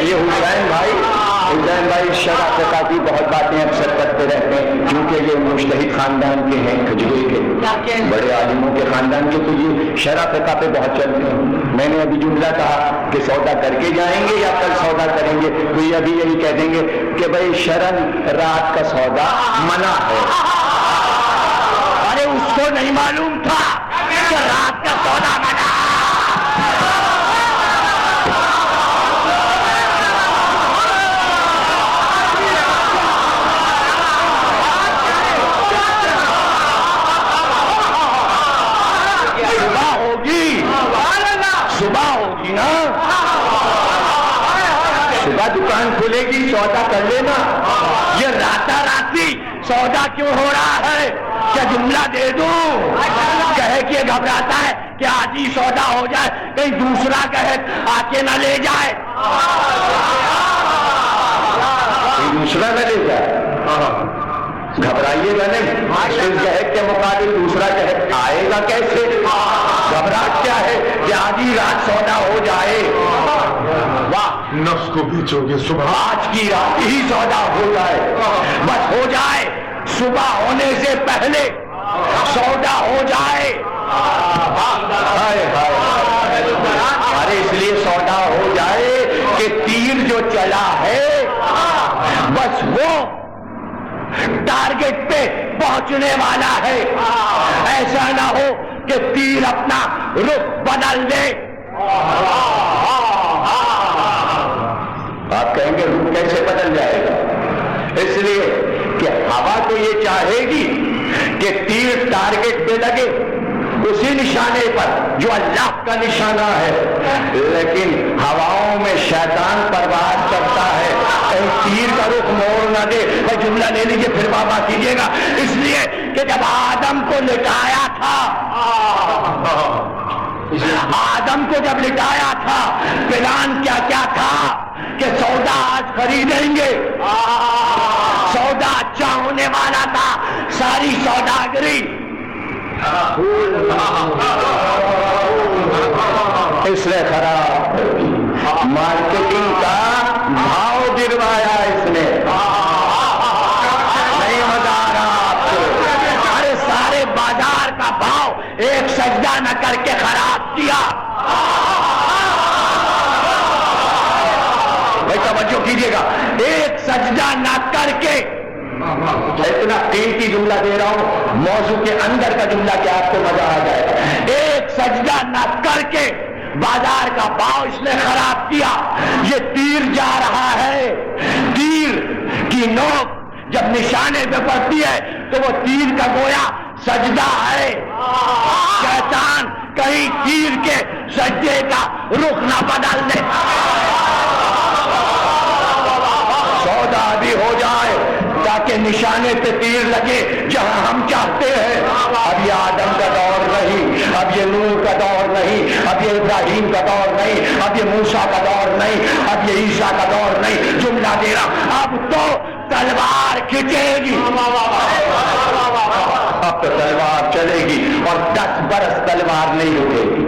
یہ حسین بھائی حسین بھائی شرع فقہ کی بہت باتیں اکثر کرتے رہتے ہیں، کیونکہ یہ مجتہد خاندان کے ہیں، کھجوئی کے بڑے عالموں کے خاندان کے، تو یہ شرع فقہ پہ بہت چلتے ہیں۔ میں نے ابھی جملہ کہا کہ سودا کر کے جائیں گے یا کل سودا کریں گے، تو یہ ابھی یہی کہہ دیں گے کہ بھائی شرن رات کا سودا منع ہے۔ ارے اس کو نہیں معلوم تھا کہ رات کا سودا منع۔ صبح ہوگی نا، صبح دکان کھلے گی، سودا کر لینا۔ یہ راتا راتی سودا کیوں ہو رہا ہے؟ کیا جملہ دے دوں؟ کہے کہ گھبراتا ہے کہ آج ہی سودا ہو جائے، کہیں دوسرا کہے آ کے نہ لے جائے، دوسرا نہ لے جائے۔ گھبرائیے گا نہیں، اس گہر کے مقابل دوسرا گہر آئے گا کیسے؟ گھبراہٹ کیا ہے کہ آدھی رات سودا ہو جائے؟ واہ، نفس کو بیچو گے صبح، آج کی رات ہی سودا ہو جائے، بس ہو جائے، صبح ہونے سے پہلے سودا ہو جائے۔ ارے اس لیے سودا ہو جائے کہ تیر جو چلا ہے بس وہ ٹارگٹ پہ پہنچنے والا ہے، ایسا نہ ہو کہ تیر اپنا رخ بدل دے۔ آپ کہیں گے رخ کیسے بدل جائے گا؟ اس لیے کہ ہوا تو یہ چاہے گی کہ تیر ٹارگٹ پہ لگے، اسی نشانے پر جو اللہ کا نشانہ ہے، لیکن ہواؤں میں شیطان پرواز کرتا ہے، کہیں تیر کا رخ موڑ نہ دے۔ میں جملہ لے لیجیے پھر بابا کیجیے گا۔ اس لیے کہ جب آدم کو لٹایا تھا، آدم کو جب لٹایا تھا، پلان کیا کیا تھا کہ سودا آج خریدیں گے، سودا اچھا ہونے والا تھا، ساری سوداگری اس نے خراب، مارکیٹنگ کا بھاؤ گروایا اس نے، نہیں مزہ آ رہا آپ کو؟ ارے سارے بازار کا بھاؤ ایک سجدہ نہ کر کے خراب کیا۔ بھائی توجہ کیجیے گا، ایک سجدہ نہ کر کے، اتنا قیمتی جملہ دے رہا ہوں، موضوع کے اندر کا جملہ کہ آپ کو مزہ آ جائے۔ ایک سجدہ نہ کر کے بازار کا بھاؤ اس نے خراب کیا۔ یہ تیر جا رہا ہے، تیر کی نوک جب نشانے پہ پڑتی ہے تو وہ تیر کا گویا سجدہ ہے۔ شیطان کہیں تیر کے سجدے کا رخ نہ بدل دے، سودا بھی ہو جائے تاکہ نشانے پہ تیر لگے جہاں ہم چاہتے ہیں۔ اب یہ آدم کا دور نہیں، اب یہ نوح کا دور نہیں، اب یہ ابراہیم کا دور نہیں، اب یہ موسیٰ کا دور نہیں، اب یہ عیسیٰ کا دور نہیں۔ جملہ دے رہا، اب تو تلوار کھینچے گی، اب تو تلوار چلے گی اور 10 برس تلوار نہیں رکے گی،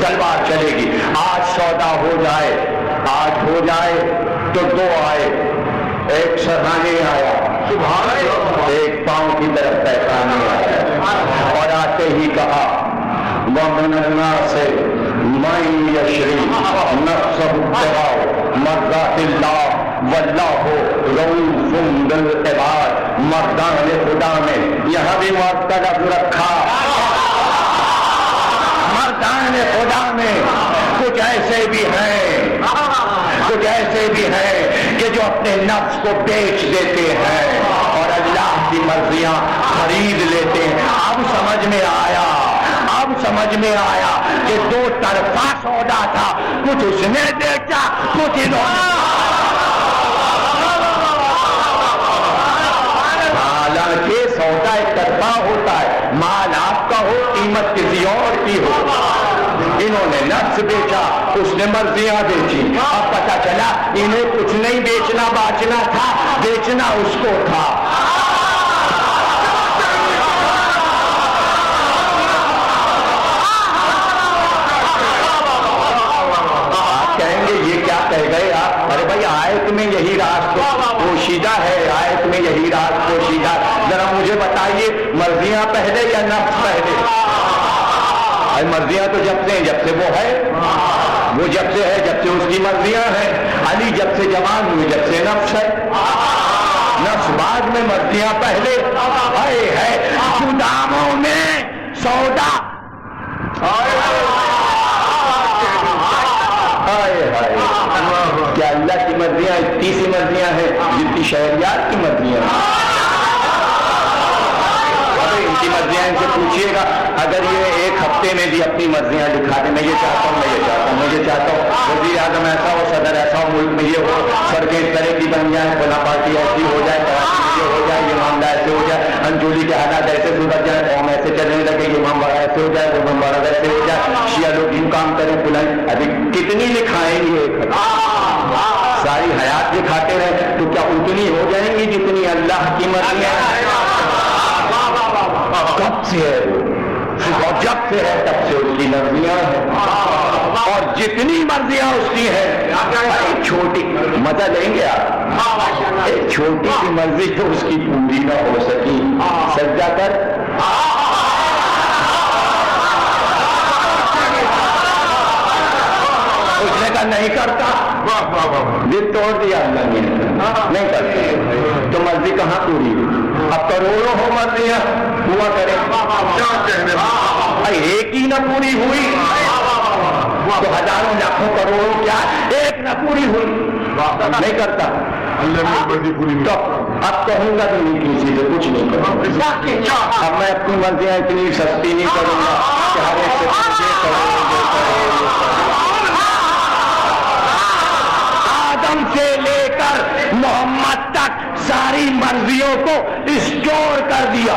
تلوار چلے گی۔ آج سودا ہو جائے، آج ہو جائے تو دو آئے، ایک سرحانے آیا، ایک پاؤں کی طرف پہچانے آیا، اور آتے ہی کہا وَمِنَ النَّاسِ مَن يَشْرِي نَفْسَهُ ابْتِغَاءَ مَرْضَاتِ اللَّهِ وَاللَّهُ رَءُوفٌ بِالْعِبَادِ۔ مردان خدا میں یہاں بھی مرد کا لفظ رکھا، مردان خدا میں کچھ ایسے بھی ہیں، کچھ ایسے بھی ہیں کہ جو اپنے نفس کو بیچ دیتے ہیں اور اللہ کی مرضیاں خرید لیتے ہیں۔ اب سمجھ میں آیا، اب سمجھ میں آیا کہ دو طرفہ سودا تھا، کچھ اس نے بیچا، کچھ انہوں نے۔ حالانکہ سودا ایک طرفہ ہوتا ہے، مال آپ کا ہو، قیمت کسی اور کی ہو۔ انہوں نے نفس بیچا، اس نے مرضیاں بیچی۔ اب پتہ چلا انہیں کچھ نہیں بیچنا باچنا تھا، بیچنا اس کو تھا۔ آپ کہیں گے یہ کیا کہہ گئے آپ؟ ارے بھائی آیت میں یہی رہا راز تو پوشیدہ ہے، آیت میں یہی راز پوشیدہ. ذرا مجھے بتائیے مرضیاں پہلے یا نفس پہلے؟ مرضیاں تو جب سے ہیں، جب سے وہ ہے، وہ جب سے ہے جب سے اس کی مرضیاں ہیں. علی جب سے جوان ہوئے جب سے نفس ہے، نفس بعد میں مرضیاں پہلے. ہے گوداموں میں سودا، کیا اللہ کی مرضیاں اتنی سی مرضیاں ہیں جتنی شہریات کی مرضیاں ہیں؟ ان کی مرضیاں ان سے پوچھیے گا، اگر یہ ایک ہفتے میں بھی اپنی مرضیاں دکھا دیں، میں یہ چاہتا ہوں، میں یہ چاہتا ہوں، میں یہ چاہتا ہوں، وزیر اعظم ایسا ہو، صدر ایسا ہو، ملک میں یہ ہو، سڑکیں اس طرح کی بن جائیں، فلاں پارٹی ایسی ہو جائے، کراچی میں یہ ہو جائے، یہ معاملہ ایسے ہو جائے، انجولی کے حالات ایسے سدھر جائیں، قوم ایسے چلنے لگے، یہ امامباڑہ ایسے ہو جائے، وہ امامباڑہ ویسے ہو جائے، شیعہ لوگ یوں کام کریں، فلاں. ابھی کتنی لکھائیں گے ایک ساری حیات دکھاتے رہے تو کیا اتنی ہو جائیں گی جتنی اللہ کی مرضیاں ہیں؟ کب سے ہے وہ، اور جب سے ہے تب سے اس کی مرضیاں ہیں، اور جتنی مرضیاں اس کی ہیں. چھوٹی مزہ لیں گے آپ، ایک چھوٹی سی مرضی تو اس کی پوری نہ ہو سکی. سجدہ کر، اس نے کہا نہیں کرتا، دل توڑ دیا اللہ نے، نہیں کرتے. تو مرضی کہاں پوری ہوئی؟ اب کروڑوں ہو مرضیاں ہوا کرے، ایک ہی نہ پوری ہوئی تو ہزاروں لاکھوں کروڑوں کیا ایک نہ پوری ہوئی، نہیں کرتا. تو اب کہوں گا بھی نہیں کسی سے کچھ نہیں کروں. اب میں اپنی مرضیاں اتنی سستی نہیں کروں گا کہ ہر ایک سے یہ کرو. آدم سے لے کر محمد تک ساری مرضیوں کو اسٹور کر دیا.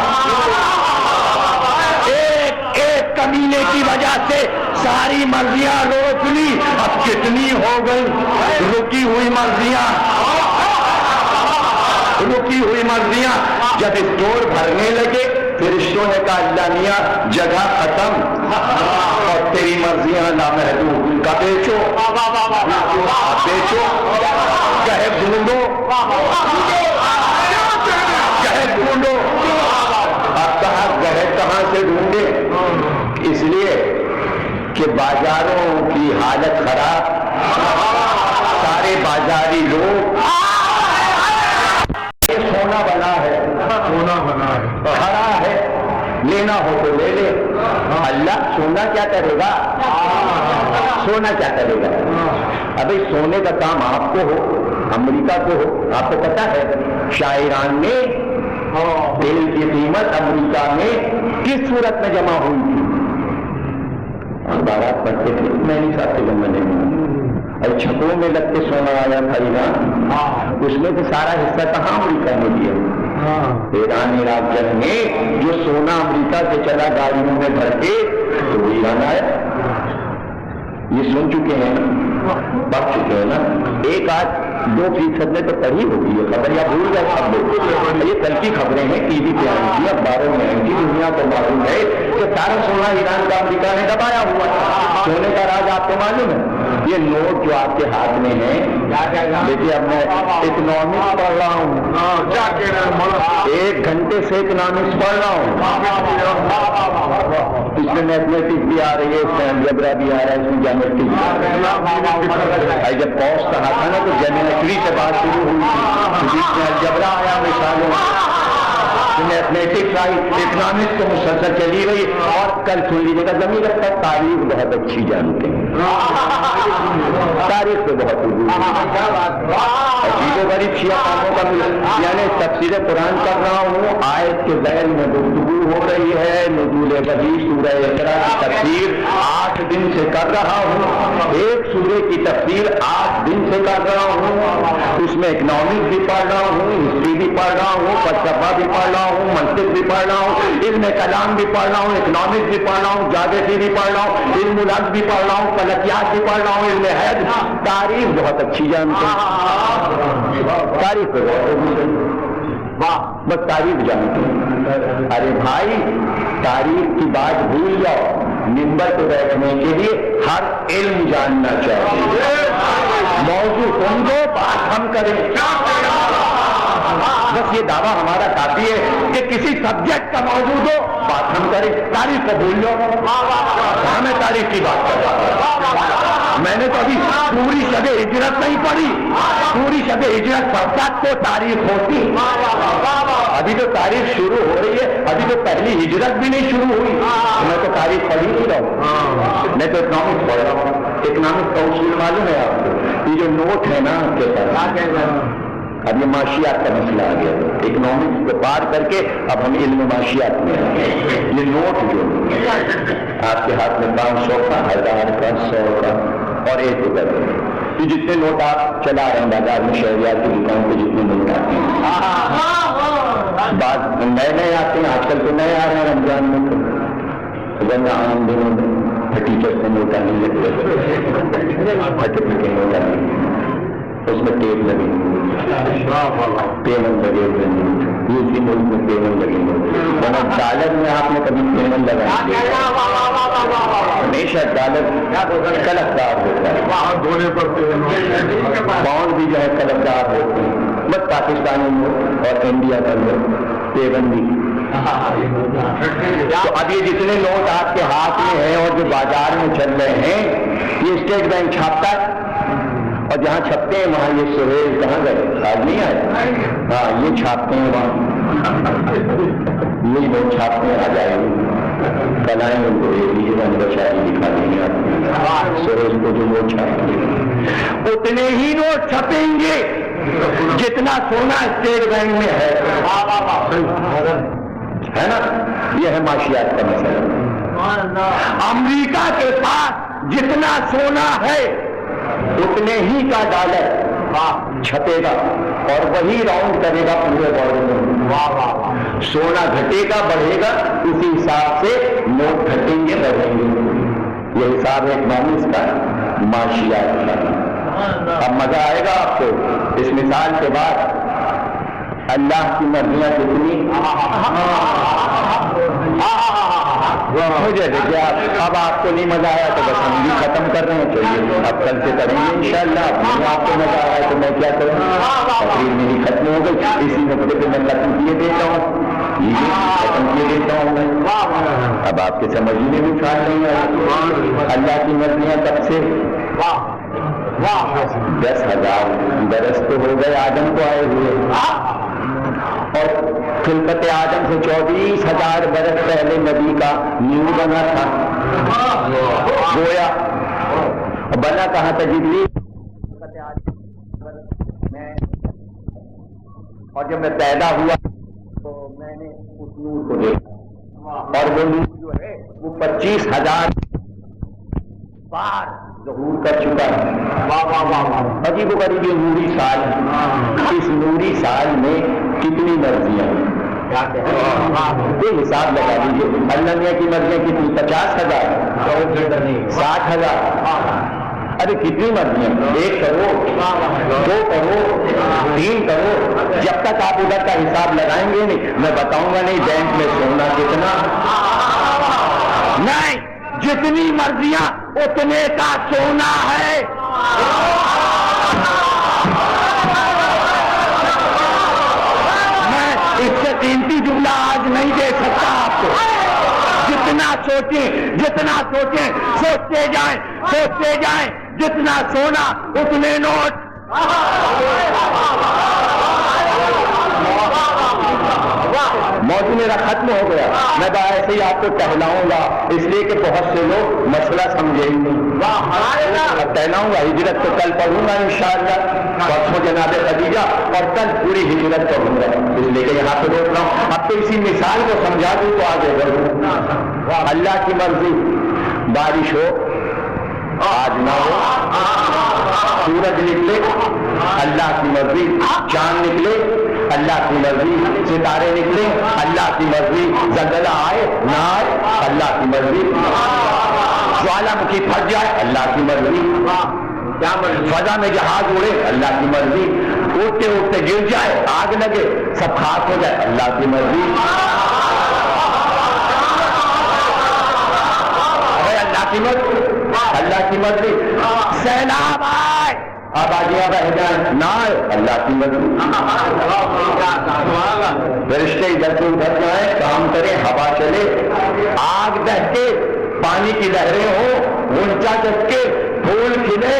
ایک ایک کمینے کی وجہ سے ساری مرضیاں روک لی. اب کتنی ہو گئی رکی ہوئی مرضیاں، رکی ہوئی مرضیاں. جب اسٹور بھرنے لگے فرشتوں نے کہا اللہ میاں جگہ ختم اور تیری مرضیاں لامحدود، کا بیچو بیچو، کہے ڈھونڈو کہے ڈھونڈو. اب کہا گہے کہاں سے ڈھونڈے؟ اس لیے کہ بازاروں کی حالت خراب، سارے بازاری لوگ، سونا بنا ہے، سونا بنا ہے، کھڑا ہے، لینا ہو تو لے لے. اللہ سونا کیا کرے گا؟ سونا کیا کرے گا؟ ابھی سونے کا کام آپ کو ہو، امریکہ کو ہو. آپ کو پتا ہے شاعران نے تیل کی قیمت امریکہ میں کس صورت میں جمع ہوئی تھی؟ اخبارات پڑھتے تھے، میں نہیں ساتھ کے زمانے میں، اور چھپوں میں لگ کے سونا آیا تھا ایران، اس میں تو سارا حصہ کہاں امریکہ نے دیا. ایران عراق جنگ میں جو سونا امریکہ سے چلا گاڑیوں میں بھر کے تو ایران آیا. یہ سن چکے ہیں نا، پڑھ چکے ہیں نا. 1-2% نے تو پڑھی ہوگی یہ خبر، یا بھول گئے سب لوگ. یہ کل کی خبریں ہیں، ٹی وی پہ آئی تھی، اخباروں میں آئی تھی. دنیا کو معلوم ہے کہ سارا سونا ایران کا امریکہ نے دبایا ہوا ہے. سونے کا راز آپ کو معلوم ہے؟ یہ نوٹ جو آپ کے ہاتھ میں ہے، دیکھیے اب میں اکنامکس پڑھ رہا ہوں، 1 گھنٹے سے اکنامکس پڑھ رہا ہوں. اس میں میتھمیٹکس بھی آ رہی ہے، اس میں الجبرا بھی آ رہا ہے، اس میں جیومیٹری بھی آ رہا ہے. جب پوسٹ کہا تھا نا تو جیومیٹری سے بات شروع ہوئی تھی، بیچ میں الجبرا آیا مثالوں، میتھمیٹکس آئی، اکنامکس تو مسلسل چلی رہی. اور کل سن لیجیے گا زمین رکھتا، تاریخ بہت اچھی جانتے ہیں، تاریخ پہ بہت عجیب و غریب شیعہ قوموں کا یعنی تفسیر قرآن کر رہا ہوں. آیت کے ذیل میں گفتگو ہو رہی ہے، نزول وحی سورہ اقرا کی تفسیر 8 دن سے کر رہا ہوں. ایک سورے کی تفسیر 8 دن سے کر رہا ہوں. اس میں اکنامکس بھی پڑھ رہا ہوں، ہسٹری بھی پڑھ رہا ہوں، فلسفہ بھی پڑھ رہا ہوں، منطق بھی پڑھ رہا ہوں، علم کلام بھی پڑھ رہا ہوں، اکنامکس بھی پڑھ رہا ہوں، جاگرفی بھی پڑھ رہا ہوں، علم الارض بھی پڑھ رہا ہوں، فلکیات بھی پڑھ رہا ہوں، علم حیض. تاریخ بہت اچھی جانتے ہیں، تاریخ پہ بس تاریخ جانتے ہیں. ارے بھائی تاریخ کی بات بھول جاؤ، منبر پہ بیٹھنے کے لیے ہر علم جاننا چاہیے. موضوع تم دو، بات ہم کریں. بس یہ دعویٰ ہمارا کافی ہے کہ کسی سبجیکٹ کا موضوع دو، بات ہم کریں. تاریخ کو بھول لو، ہمیں تاریخ کی بات کر رہا ہوں. میں نے تو ابھی پوری شب ہجرت نہیں پڑھی. پوری شب ہجرت پڑھتا تو تاریخ ہوتی. ابھی تو تاریخ شروع ہو رہی ہے، ابھی تو پہلی ہجرت بھی نہیں شروع ہوئی. میں تو تاریخ پڑھی نہیں رہا ہوں. میں تو اکنامکس پڑھ رہا ہوں. اکنامکس کا اصول معلوم ہے آپ کو؟ یہ جو نوٹ ہے نا آپ کے پاس، اب یہ معاشیات کا مسئلہ آ گیا. اکنامکس کو پار کر کے اب ہم علم معاشیات میں آ گئے. یہ نوٹ جو آپ کے ہاتھ میں 500 کا، 1000 کا، 100 کا اور 1 روپے کا، یہ جتنے نوٹ آپ چلا رہے ہیں بازار میں، شہریات کی دکان پہ جتنے نوٹ آتے ہیں، بعض نئے نئے آتے ہیں. آج کل تو نئے آ رہے ہیں رمضان میں، تو ورنہ عام دنوں میں ٹیچر کو نوٹ آنے لگتے پھٹے پھٹے نوٹ آنے، اس میں ٹیپ لگے، پیمنٹ لگے ہوئے. دوسری ملک میں پیمنٹ لگے ہوئے. ورنہ ڈالر میں آپ نے کبھی پیمنٹ لگائی؟ ہمیشہ ڈالر کلفدار ہوتا ہے. پاؤنڈ بھی جو ہے کلفدار ہوتے ہیں. بس پاکستانی میں اور انڈیا کے اندر پیبندی. تو اب یہ جتنے نوٹ آپ کے ہاتھ میں ہیں اور جو بازار میں چل رہے ہیں، یہ اسٹیٹ بینک چھاپتا ہے. اور جہاں چھپتے ہیں وہاں یہ سہیل کہاں گئے؟ آج نہیں آئے. ہاں یہ چھاپتے ہیں وہاں، یہ لوگ چھاپتے ہیں. آ جائیں کل آئیں ان کو ایک لیجیے گا، اندر شادی دکھا دیں گے آپ سہیل کو جو نوٹ چھاپتے ہیں. اتنے ہی نوٹ چھپیں گے جتنا سونا اسٹیٹ بینک میں ہے نا. یہ ہے معاشیات کا مسئلہ. امریکہ کے پاس جتنا سونا ہے اتنے ہی کا ڈالر چھپے گا اور وہی راؤنڈ کرے گا پورے ورلڈ میں. سونا گھٹے گا بڑھے گا، اسی حساب سے نوٹ گھٹیں گے بڑھیں گے. یہ حساب ہے اکنامکس کا، معاشیات کا. اب مزہ آئے گا آپ کو اس مثال کے بعد. اللہ کی مرضیاں کتنی، مجھے دیکھیے اب آپ کو نہیں مزہ آیا تو بس ہم بھی ختم کر رہے ہیں. چلیے اب کل سے کریں گے انشاءاللہ. اب آپ کو مزہ آیا تو میں کیا کروں، تقریر میری ختم ہو گئی. اسی نقطے پہ میں ختم کیے دیتا ہوں، یہ ختم کیے دیتا ہوں میں. اب آپ کے سمجھنے میں خیال نہیں آیا. اللہ کی مرضیاں کب سے؟ 10,000 برس تو ہو گئے آدم کو آئے ہوئے، اور خلقت آدم سے 24,000 برس پہلے نبی کا نیو بنا تھا. گویا بنا کہاں تھا جبریل؟ اور جب میں پیدا ہوا تو میں نے اس نور کو دیکھا، اور وہ نور جو ہے وہ 25,000 بار ظہور کر چکا ہے. عجیب و غریب یہ نوری سال. اس نوری سال میں کتنی مرضیاں کوئی حساب لگا دیجیے. اللہ میاں کی مرضیاں کتنی؟ 50,000، 60,000. ارے کتنی مرضیاں؟ 1 کروڑ، 2 کروڑ، 3 کروڑ. جب تک آپ ادھر کا حساب لگائیں گے نہیں میں بتاؤں گا نہیں بینک میں سونا کتنا. نہیں، جتنی مرضیاں اتنے کا سونا ہے. میں اس سے قیمتی جملہ آج نہیں دے سکتا آپ کو. جتنا سوچیں، جتنا سوچیں، سوچتے جائیں، سوچتے جائیں. جتنا سونا اتنے نوٹ. موضوع میرا ختم ہو گیا. میں تو ایسے ہی آپ کو ٹہلاؤں گا اس لیے کہ بہت سے لوگ مسئلہ سمجھیں گے. ٹہلاؤں گا. ہجرت تو کل پڑھوں گا انشاءاللہ، پرسوں جناب خدیجہ، اور کل پوری ہجرت پڑھوں گا. اس لیے کہ یہاں پہ روک رہا ہوں. اب تو اسی مثال کو سمجھا دوں تو آگے بڑھوں. اللہ کی مرضی بارش ہو آج نہ ہو، سورج نکلے اللہ کی مرضی، چاند نکلے اللہ کی مرضی، ستارے نکلے اللہ کی مرضی، زلزلہ آئے نہ آئے اللہ کی مرضی، جوالا مکھی پھٹ جائے اللہ کی مرضی، فضا میں جہاز اڑے اللہ کی مرضی، اڑتے اڑتے گر جائے، آگ لگے، سب خاک ہو جائے اللہ کی مرضی. مرضی. سیلاب آئے آبادیاں بہ جائیں نہ آئے اللہ کی مرضی. فرشتے ادھر سے ادھر جائیں کام کریں ہوا چلے آگ دہکے پانی کی لہریں ہو غنچہ چکے پھول کھلے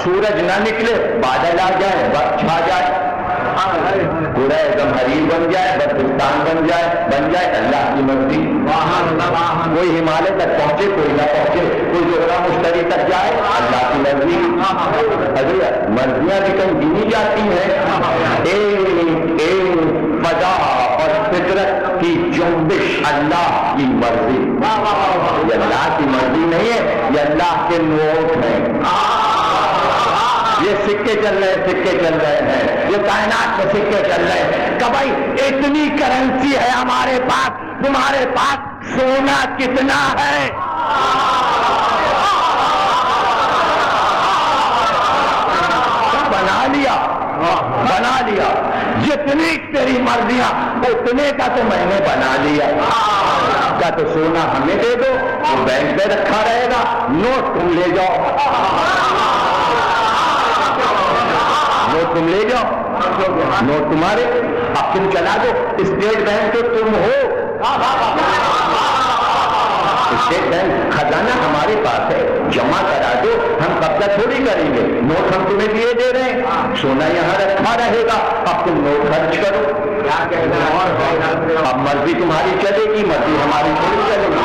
سورج نہ نکلے بادل آ جائے برف چھا جائے پورا ایک دم حریر بن جائے بدستان بن جائے اللہ کی مرضی. کوئی ہمالیہ تک پہنچے کوئی نہ پہنچے کوئی زہرہ مشتری تک جائے اللہ کی مرضی. مرضیاں بھی کہیں گنی جاتی ہیں ایک فضا اور فطرت کی جنبش اللہ کی مرضی. یہ اللہ کی مرضی نہیں ہے یہ اللہ کے نوٹ ہیں. یہ سکے چل رہے ہیں یہ کائنات میں سکے چل رہے ہیں کہ بھائی اتنی کرنسی ہے ہمارے پاس تمہارے پاس سونا کتنا ہے. بنا لیا جتنی تیری مرضیاں اتنے کا تو میں نے بنا لیا. کیا تو سونا ہمیں دے دو وہ بینک میں رکھا رہے گا نوٹ تم لے جاؤ تم لے جاؤ نوٹ تمہارے اب تم چلا دو. اسٹیٹ بینک تو تم ہو اسٹیٹ بینک خزانہ ہمارے پاس ہے جمع کرا دو ہم قبضہ تھوڑی کریں گے نوٹ ہم تمہیں دیے دے رہے ہیں سونا یہاں رکھا رہے گا اب تم نوٹ خرچ کرو. اب مرضی تمہاری چلے گی مرضی ہماری تھوڑی چلے گی.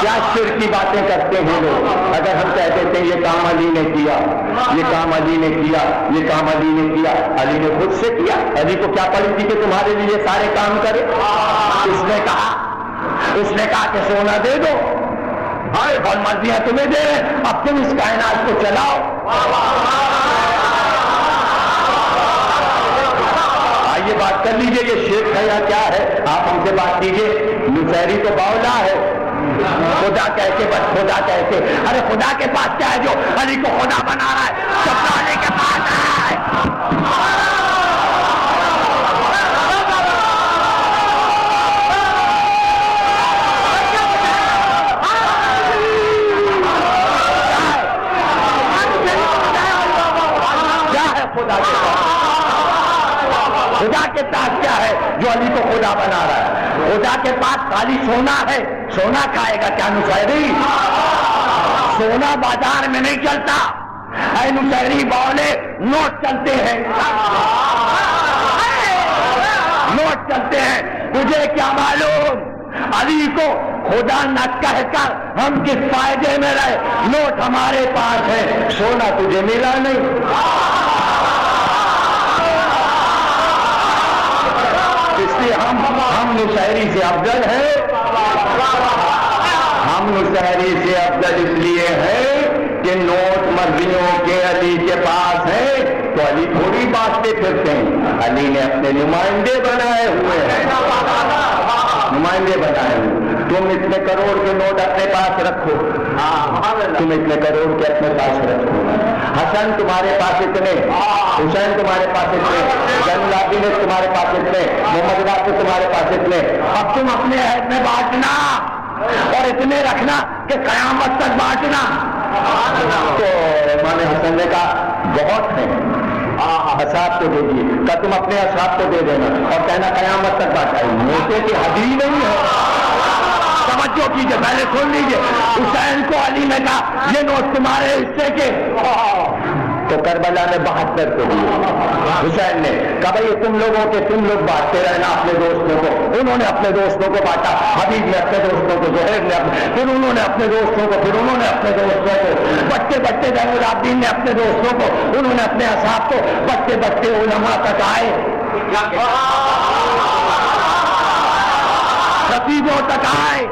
کیا شرک کی باتیں کرتے ہیں لوگ. اگر ہم کہتے تھے یہ کام علی نے کیا یہ کام علی نے کیا یہ کام علی نے کیا علی نے خود سے کیا. علی کو کیا پڑی تھی کہ تمہارے لیے سارے کام کرے. اس نے کہا کہ سونا دے دو اور مرضیاں تمہیں دے رہے اب تم اس کائنات کو چلاؤ. آئیے بات کر لیجئے یہ شرک ہے یا کیا ہے. آپ ہم سے بات کیجئے. نصیری تو باولا ہے خدا کہہ کے بس خدا کہہ کے ارے خدا کے پاس کیا ہے جو علی کو خدا بنا رہا ہے. سب علی کے پاس ہے. کیا ہے خدا کے پاس خدا کے پاس کیا ہے جو علی کو خدا بنا رہا ہے. خدا کے پاس خالی سونا ہے سونا کھائے گا کیا نصیری. سونا بازار میں نہیں چلتا اے نصیری بولے نوٹ چلتے ہیں نوٹ چلتے ہیں. تجھے کیا معلوم علی کو خدا نہ کہہ کر ہم کس فائدے میں رہے. نوٹ ہمارے پاس ہے سونا تجھے ملا نہیں. اس لیے ہم نصیری سے افضل ہیں. ہم نصیری سے افضل اس لیے ہے کہ نوٹ مرضیوں کے علی کے پاس ہے تو علی تھوڑی باتیں پھرتے ہیں. علی نے اپنے نمائندے بنائے ہوئے ہیں نمائندے بنائے ہوئے. تم اتنے کروڑ کے نوٹ اپنے پاس رکھو تم اتنے کروڑ کے اپنے پاس رکھو. حسن تمہارے پاس اتنے حسین تمہارے پاس اتنے زین العابدین تمہارے پاس اتنے محمد رافع تمہارے پاس اتنے. اب تم اپنے عہد میں بانٹنا اور اتنے رکھنا کہ قیامت تک بانٹنا. تو امام حسن نے کہا بہت ہیں اصحاب کو دے دیے. کہ تم اپنے اصحاب کو دے دینا اور کہنا قیامت تک بانٹائی. موٹے کی حدیث نہیں ہے. توجہ کیجیے پہلے سن لیجیے. حسین کو علی نے کہا یہ نوٹ تمہارے حصے کے تو کربلا نے 72 کو دیے. حسین نے کہا بھائی تم لوگ بانٹتے رہنا اپنے دوستوں کو. انہوں نے اپنے دوستوں کو بانٹا. حبیب نے اپنے دوستوں کو زہیر نے پھر انہوں نے اپنے دوستوں کو پھر انہوں نے اپنے دوستوں کو بچتے زین العابدین نے اپنے دوستوں کو انہوں نے اپنے اصحاب کو بچتے علماء تک آئے خطیبوں تک آئے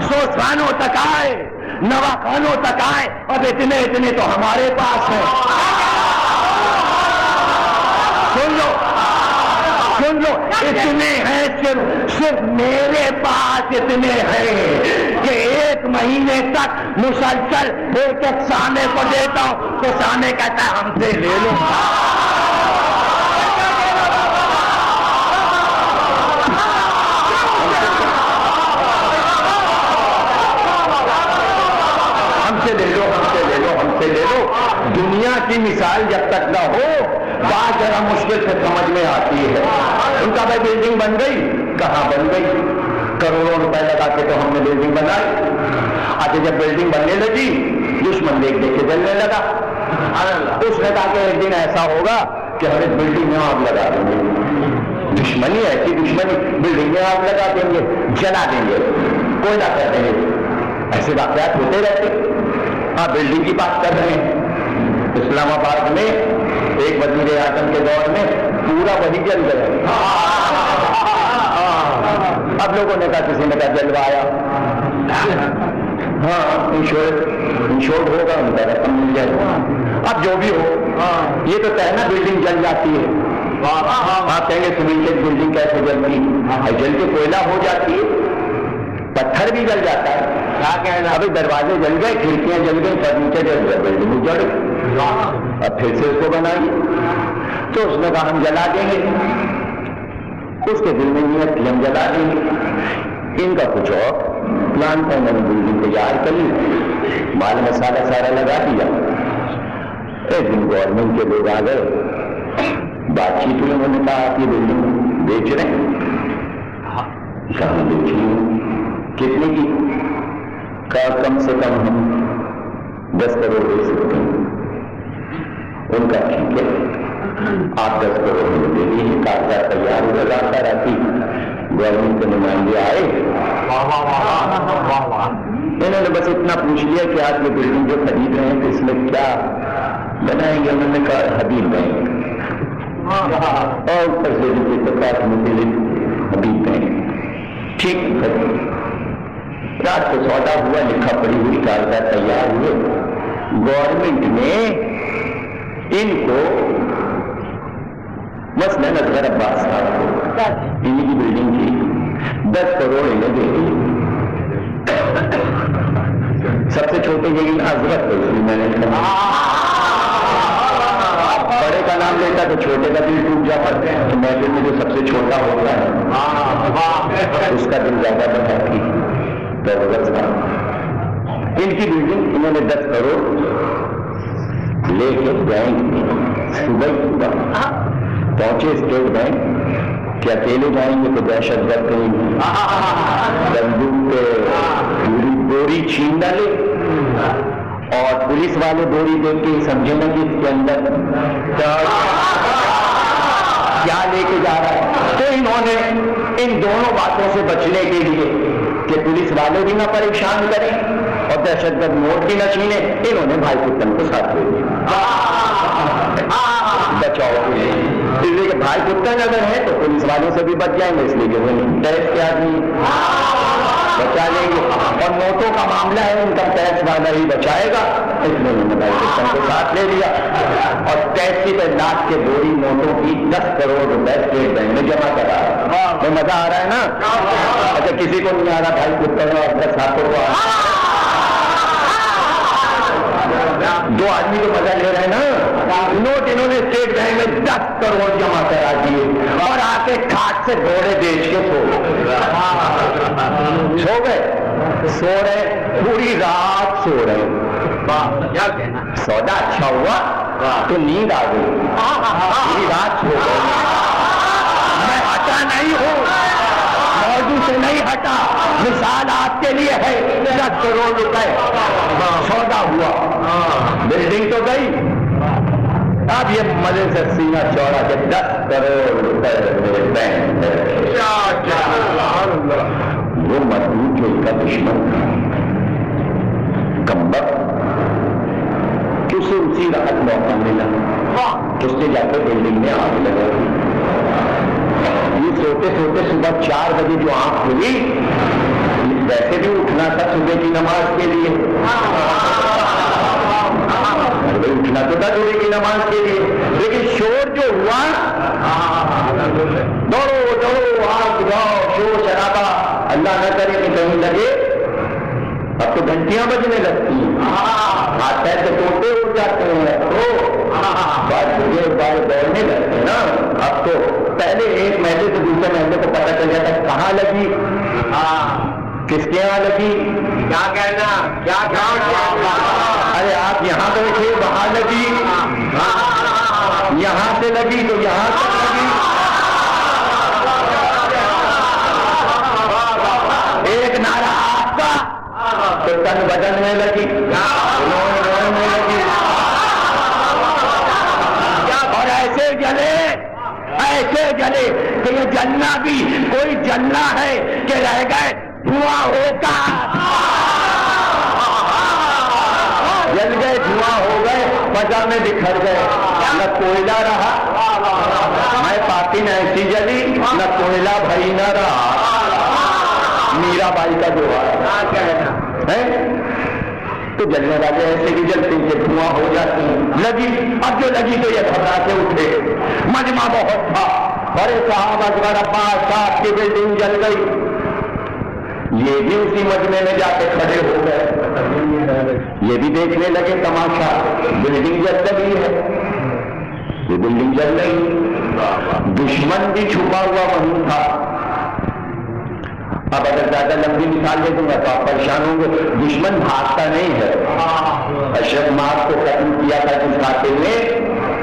سوسانوں تک آئے نوا خانوں تک آئے. اب اتنے تو ہمارے پاس ہیں. سن لو اتنے ہیں صرف میرے پاس اتنے ہیں کہ ایک مہینے تک مسلسل ایک سامے کو دیتا ہوں تو سامے کہتا ہے ہم سے لے لو. دنیا کی مثال جب تک نہ ہو بات ذرا مشکل سے سمجھ میں آتی ہے. ان کا بھائی بلڈنگ بن گئی, کہاں بن گئی؟ کروڑوں روپے لگا کے تو ہم نے بلڈنگ بنائی. آگے جب بلڈنگ بننے لگی دشمن دیکھ دیکھ کے جلنے لگا. اس نے کہا کہ ایک دن ایسا ہوگا کہ ہم اس بلڈنگ میں آگ لگا دیں گے. دشمنی ایسی دشمنی, بلڈنگ میں آگ لگا دیں گے, جلا دیں گے, کوئلہ کر دیں گے. ایسے واقعات ہوتے رہتے. آپ بلڈنگ کی بات کر رہے ہیں. اسلام آباد میں ایک وزیر اعظم کے دور میں پورا وہی جل گیا. اب لوگوں نے کہا, کسی نے کہا جلوایا, ہاں انشورڈ ہوگا, ان کا رقم مل جائے گا. اب جو بھی ہو, یہ تو کہنا بلڈنگ جل جاتی ہے. آپ کہیں گے سیمنٹڈ بلڈنگ کیسے جلتی ہے؟ جل کے کوئلہ ہو جاتی ہے, پتھر بھی جل جاتا ہے. کیا کہنا, ابھی دروازے جل گئے, کھڑکیاں جل گئی, فرنیچر جل گئے, بلڈنگ جڑ گئی. اب پھر سے اس کو بنائیے. تو اس نے کہا ہم جلا دیں گے. اس کے دل میں نیت تھی ہم جلا دیں گے. ان کا کچھ اور پلان تھا. میں نے بلڈنگ تیار کر لی, مال مسالہ سارا لگا دیا. ایک دن گورنمنٹ کے لوگ آ گئے, بات چیت ہوئی. انہوں نے کہا آپ یہ بلڈنگ بیچ رہے ہیں؟ کہاں بیچ رہی ہوں, کتنے کی؟ کہا کم سے کم ہم 10 کروڑ دے سکتے ہیں. ان کا ٹھیک ہے, آپ 10 کروڑ میں دے دیجیے. کاغذات تیار ہو جاتا رہتی. گورنمنٹ کے نمائندے آئے, انہوں نے بس اتنا پوچھ لیا کہ آپ یہ بلڈنگ جو خرید رہے ہیں تو اس میں کیا بنائیں گے؟ انہوں نے کہا حبیب بینک. اور اوپر سے حبیب بینک. ٹھیک ہے, رات کو سودا ہوا, لکھا پڑی ہوئی کاغذات تیار ہوئے. گورنمنٹ نے ان کو مثلاً اصغر عباس صاحب کو انہیں کی بلڈنگ کی 10 کروڑ انہیں دے دی. سب سے چھوٹے یہ حضرت کو, اس لیے میں نے بڑے کا نام لیتا تو چھوٹے کا دل ٹوٹ جاتا ہے. تو محفل میں جو سب سے چھوٹا ہوتا ہے اس کا دل زیادہ بڑھا تھی. ان کی بلڈنگ انہوں نے 10 کروڑ لے کے بینک میں صبح پہنچے اسٹیٹ بینک کہ اکیلے جائیں گے تو دہشت گرد کہیں بندوق پہ پوری بوری چھین ڈالے, اور پولیس والے بوری دیکھ کے سمجھے نا کہ اس کے اندر کیا لے کے جا رہا ہے. تو انہوں نے ان دونوں باتوں سے بچنے کے لیے کہ پولیس والے بھی نہ پریشان کریں اور دہشت گرد نوٹ بھی نہ چھینے, انہوں نے بھائی پتن کو ساتھ لے لیا بچاؤ کے لیے. اس لیے کہ بھائی پتن اگر ہے تو پولیس والوں سے بھی بچ جائیں گے, اس لیے کہ وہ ٹیکس کے آدمی بچا لیں گے. اور نوٹوں کا معاملہ ہے, انکم ٹیکس والا ہی بچائے گا, اس لیے انہوں نے بھائی پتن کو ساتھ لے لیا. اور 83 لاکھ کے بوری نوٹوں کی 10 کروڑ روپے اسٹیٹ بینک میں جمع کرا. تو مزہ آ رہا ہے نا؟ اچھا کسی کو نہیں آ رہا بھائی پتن اور 10 ہاتھوں کو دو آدمی کو مزہ لے رہے ہیں نا. نوٹ انہوں نے اسٹیٹ بینک میں 10 کروڑ جمع کرا دیے اور آ کے کھاٹ سے گھوڑے بیچ کے سو گئے, سو رہے, پوری رات سو رہے. سودا اچھا ہوا تو نیند آ گئی, پوری رات سو گئے. میں ہٹا نہیں ہوں, موضوع سے نہیں ہٹا, مثال آپ کے لیے ہے. 10 کروڑ روپے سودا ہوا, بلڈنگ تو گئی. اب یہ مزے سے سینہ چوڑا کہ 10 کروڑ روپے میرے بینک ہے. وہ مضبوط جو ان کا دشمن تھا کمبخت, کہ اسے اسی رات موقع ملا, اس نے جا کر بلڈنگ میں آگ لگا دی. یہ سوتے سوتے صبح 4 بجے جو آنکھ کھلی, ویسے بھی اٹھنا تھا صبح کی نماز کے لیے, اٹھنا تو تھا صبح کی نماز کے لیے, لیکن شور جو ہوا, دوڑو دوڑو آگ جاؤ, شور شرابہ, اللہ نہ کرے کہ کہیں لگے. اب تو گھنٹیاں بجنے لگتی ہیں, ہاتھ پیر سے ٹوٹے اٹھ جاتے ہیں, بار دوڑنے لگتے ہیں نا. اب تو پہلے ایک محلے سے دوسرے محلے کو پتہ چل جاتا ہے کہاں لگی, کس کے یہاں لگی, کیا کہنا, کیا. ارے آپ یہاں بیٹھے وہاں لگی, یہاں سے لگی تو یہاں تک لگی، ایک نعرہ آپ کا تو تن بدن میں لگی، روئے میں لگی، اور ایسے جلے کہ یہ جلنا بھی کوئی جلنا ہے کہ رہ گئے دھواں ہو کر، جل گئے دھواں ہو گئے، فضا میں بکھر گئے، نہ کوئلہ رہا، میں پاکن ایسی جلی نہ کوئلہ بھائی نہ رہا، میرا بائی کا جو ہے تو جلنے والے ایسے بھی جلتے کہ دھواں ہو جاتی لگی، اب جو لگی تو یہ گھبرا کے اٹھے، مجمع بہت تھا، بڑے صاحب اکبر عباس صاحب کی بلڈنگ جل گئی، یہ بھی اسی مجمع میں جا کے کھڑے ہو گئے، یہ بھی دیکھنے لگے تماشا، بلڈنگ جل رہی ہے، یہ بلڈنگ جل رہی، دشمن بھی چھپا ہوا وہیں تھا۔ اب اگر زیادہ لمبی مثال دے دوں گا تو آپ پریشان ہوں گے، دشمن بھاگتا نہیں ہے، اشرف مارک کو ختم کیا تھا جس قاتل نے،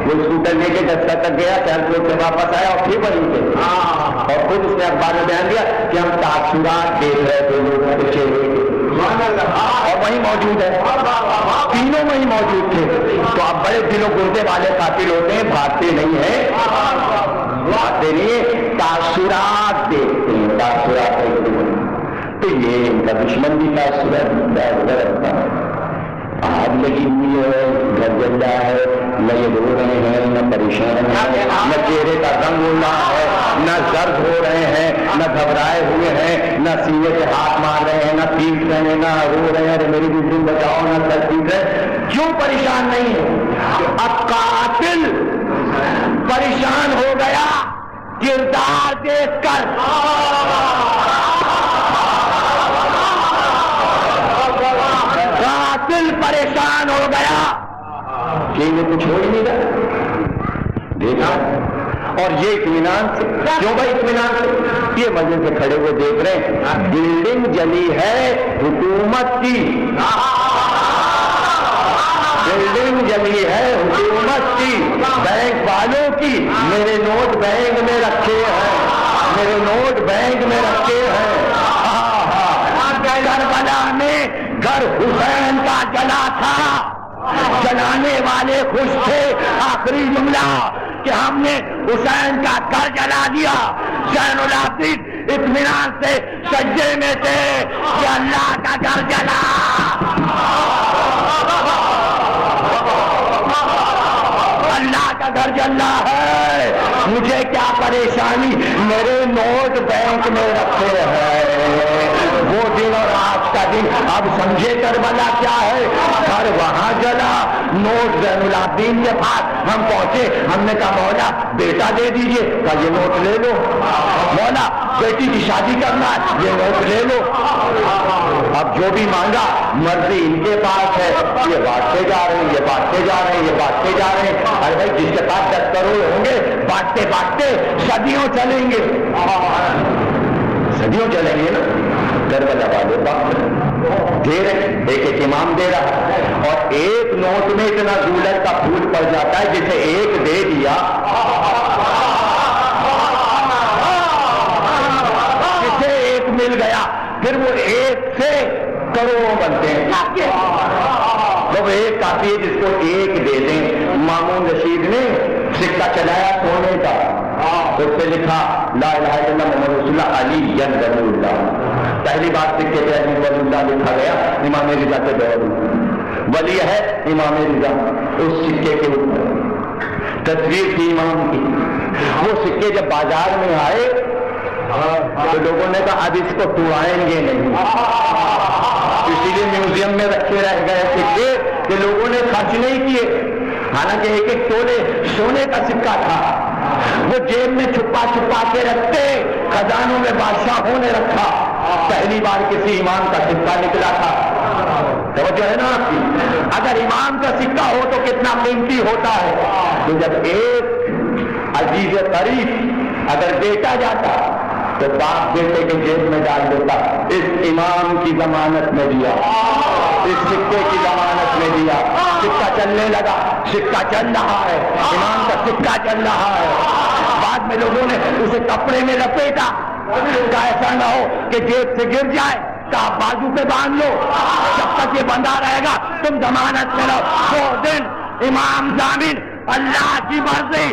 وہ اسکوٹر لے کے دستہ تک گیا، 4 فلور سے واپس آیا اور پھر وہیں تھے، اور خود اس نے اخبار میں بیان دیا کہ ہم تاثرات دیکھ رہے تھے لوگوں کے چہرے کے، اور وہیں موجود ہے، تینوں وہیں موجود تھے۔ تو اب بڑے دل و گردے والے قاتل ہوتے ہیں، بھاگتے نہیں ہیں، بھاگتے نہیں ہیں، تاثرات دیکھتے ہیں، تاثرات دیکھتے ہیں۔ تو یہ ان کا دشمن بھی تاثرات رکھتا ہے، آگ لگی ہوئی ہے، گھر جل رہا ہے، نہ یہ رو رہے ہیں نہ پریشان ہیں، نہ چہرے کا رنگ ہو رہا ہے، نہ درد ہو رہے ہیں، نہ گھبرائے ہوئے ہیں، نہ سینے پہ ہاتھ مار رہے ہیں، نہ پیٹ رہے ہیں، نہ رو رہے ہیں میری بزرگ بچاؤ، نہ سر پیٹ رہے، کیوں پریشان نہیں ہے؟ اب قاتل پریشان ہو گیا کردار دیکھ کر، قاتل پریشان ہو گیا کہ یہ کچھ ہو ہی نہیں رہا، دیکھا، اور یہ اطمینان سے، کیوں بھائی اطمینان سے؟ یہ مجلس سے کھڑے ہوئے دیکھ رہے ہیں بلڈنگ جلی ہے حکومت کی، بلڈنگ جلی ہے حکومت کی، بینک والوں کی، میرے نوٹ بینک میں رکھے ہیں، میرے نوٹ بینک میں رکھے ہیں۔ کربلا میں گھر حسین کا جلا تھا، جلانے والے خوش تھے، آخری جملہ کہ ہم نے حسین کا گھر جلا دیا، زین العابدین اطمینان سے سجدے میں تھے کہ اللہ کا گھر جلا، اللہ کا گھر جلا ہے، مجھے کیا پریشانی، میرے نوٹ بینک میں رکھے ہیں۔ وہ دن اور آج کا دن اب سمجھے کربلا کیا ہے، گھر وہاں جلا، نوٹ زین العابدین کے پاس ہم پہنچے، ہم نے کہا مولا بیٹا دے دیجئے، کہا یہ نوٹ لے لو، مولا بیٹی کی شادی کرنا ہے، یہ نوٹ لے لو، اب جو بھی مانگا مرضی ان کے پاس ہے، یہ بانٹتے جا رہے ہیں، یہ بانٹتے جا رہے ہیں، یہ بانٹتے جا رہے ہیں، ارے بھائی جس کے پاس 10 کروڑ ہوں گے بانٹتے بانٹتے صدیوں چلیں گے، صدیوں چلیں گے نا۔ کربلا والے دے رہے، ایک ایک امام دے رہا، اور ایک نوٹ میں اتنا دولت کا پھول پڑ جاتا ہے، جسے ایک دے دیا، جسے ایک مل گیا، پھر وہ ایک سے کروڑوں بنتے ہیں۔ جب ایک کافی ہے جس کو ایک دے دیں۔ مامون رشید نے سکہ چلایا سونے کا، اس سے لکھا لا الہ الا اللہ محمد رسول اللہ علی ولی اللہ، پہلی بار سکے پہ علی ولی اللہ لکھا گیا، امام رضا کے دور ولی ہے امام رضا، اس سکے کے اوپر تصویر تھی امام کی۔ وہ سکے جب بازار میں آئے تو لوگوں نے کہا اب اس کو توڑائیں گے نہیں، اسی لیے میوزیم میں رکھے رہ گئے سکے کہ لوگوں نے خرچ نہیں کیے، حالانکہ ایک ایک تولے سونے کا سکہ تھا، وہ جیب میں چھپا چھپا کے رکھتے، خزانوں میں بادشاہوں نے رکھا، پہلی بار کسی امام کا سکہ نکلا تھا۔ توجہ ہے نا آپ کی، اگر امام کا سکہ ہو تو کتنا قیمتی ہوتا ہے۔ تو جب ایک عزیز قریب اگر بیٹا جاتا تو باپ بیٹے کے جیب میں ڈال دیتا، اس امام کی ضمانت میں دیا، اس سکے کی ضمانت میں دیا، سکہ چلنے لگا، سکہ چل رہا ہے، امام کا سکہ چل رہا ہے، بعد میں لوگوں نے اسے کپڑے میں لپیٹا، کا ایسا نہ ہو کہ جیب سے گر جائے، کہا بازو پہ باندھ لو، جب تک یہ بندھا رہے گا تم ضمانت میں رہو، 2 دن امام ضامن، اللہ کی مرضی۔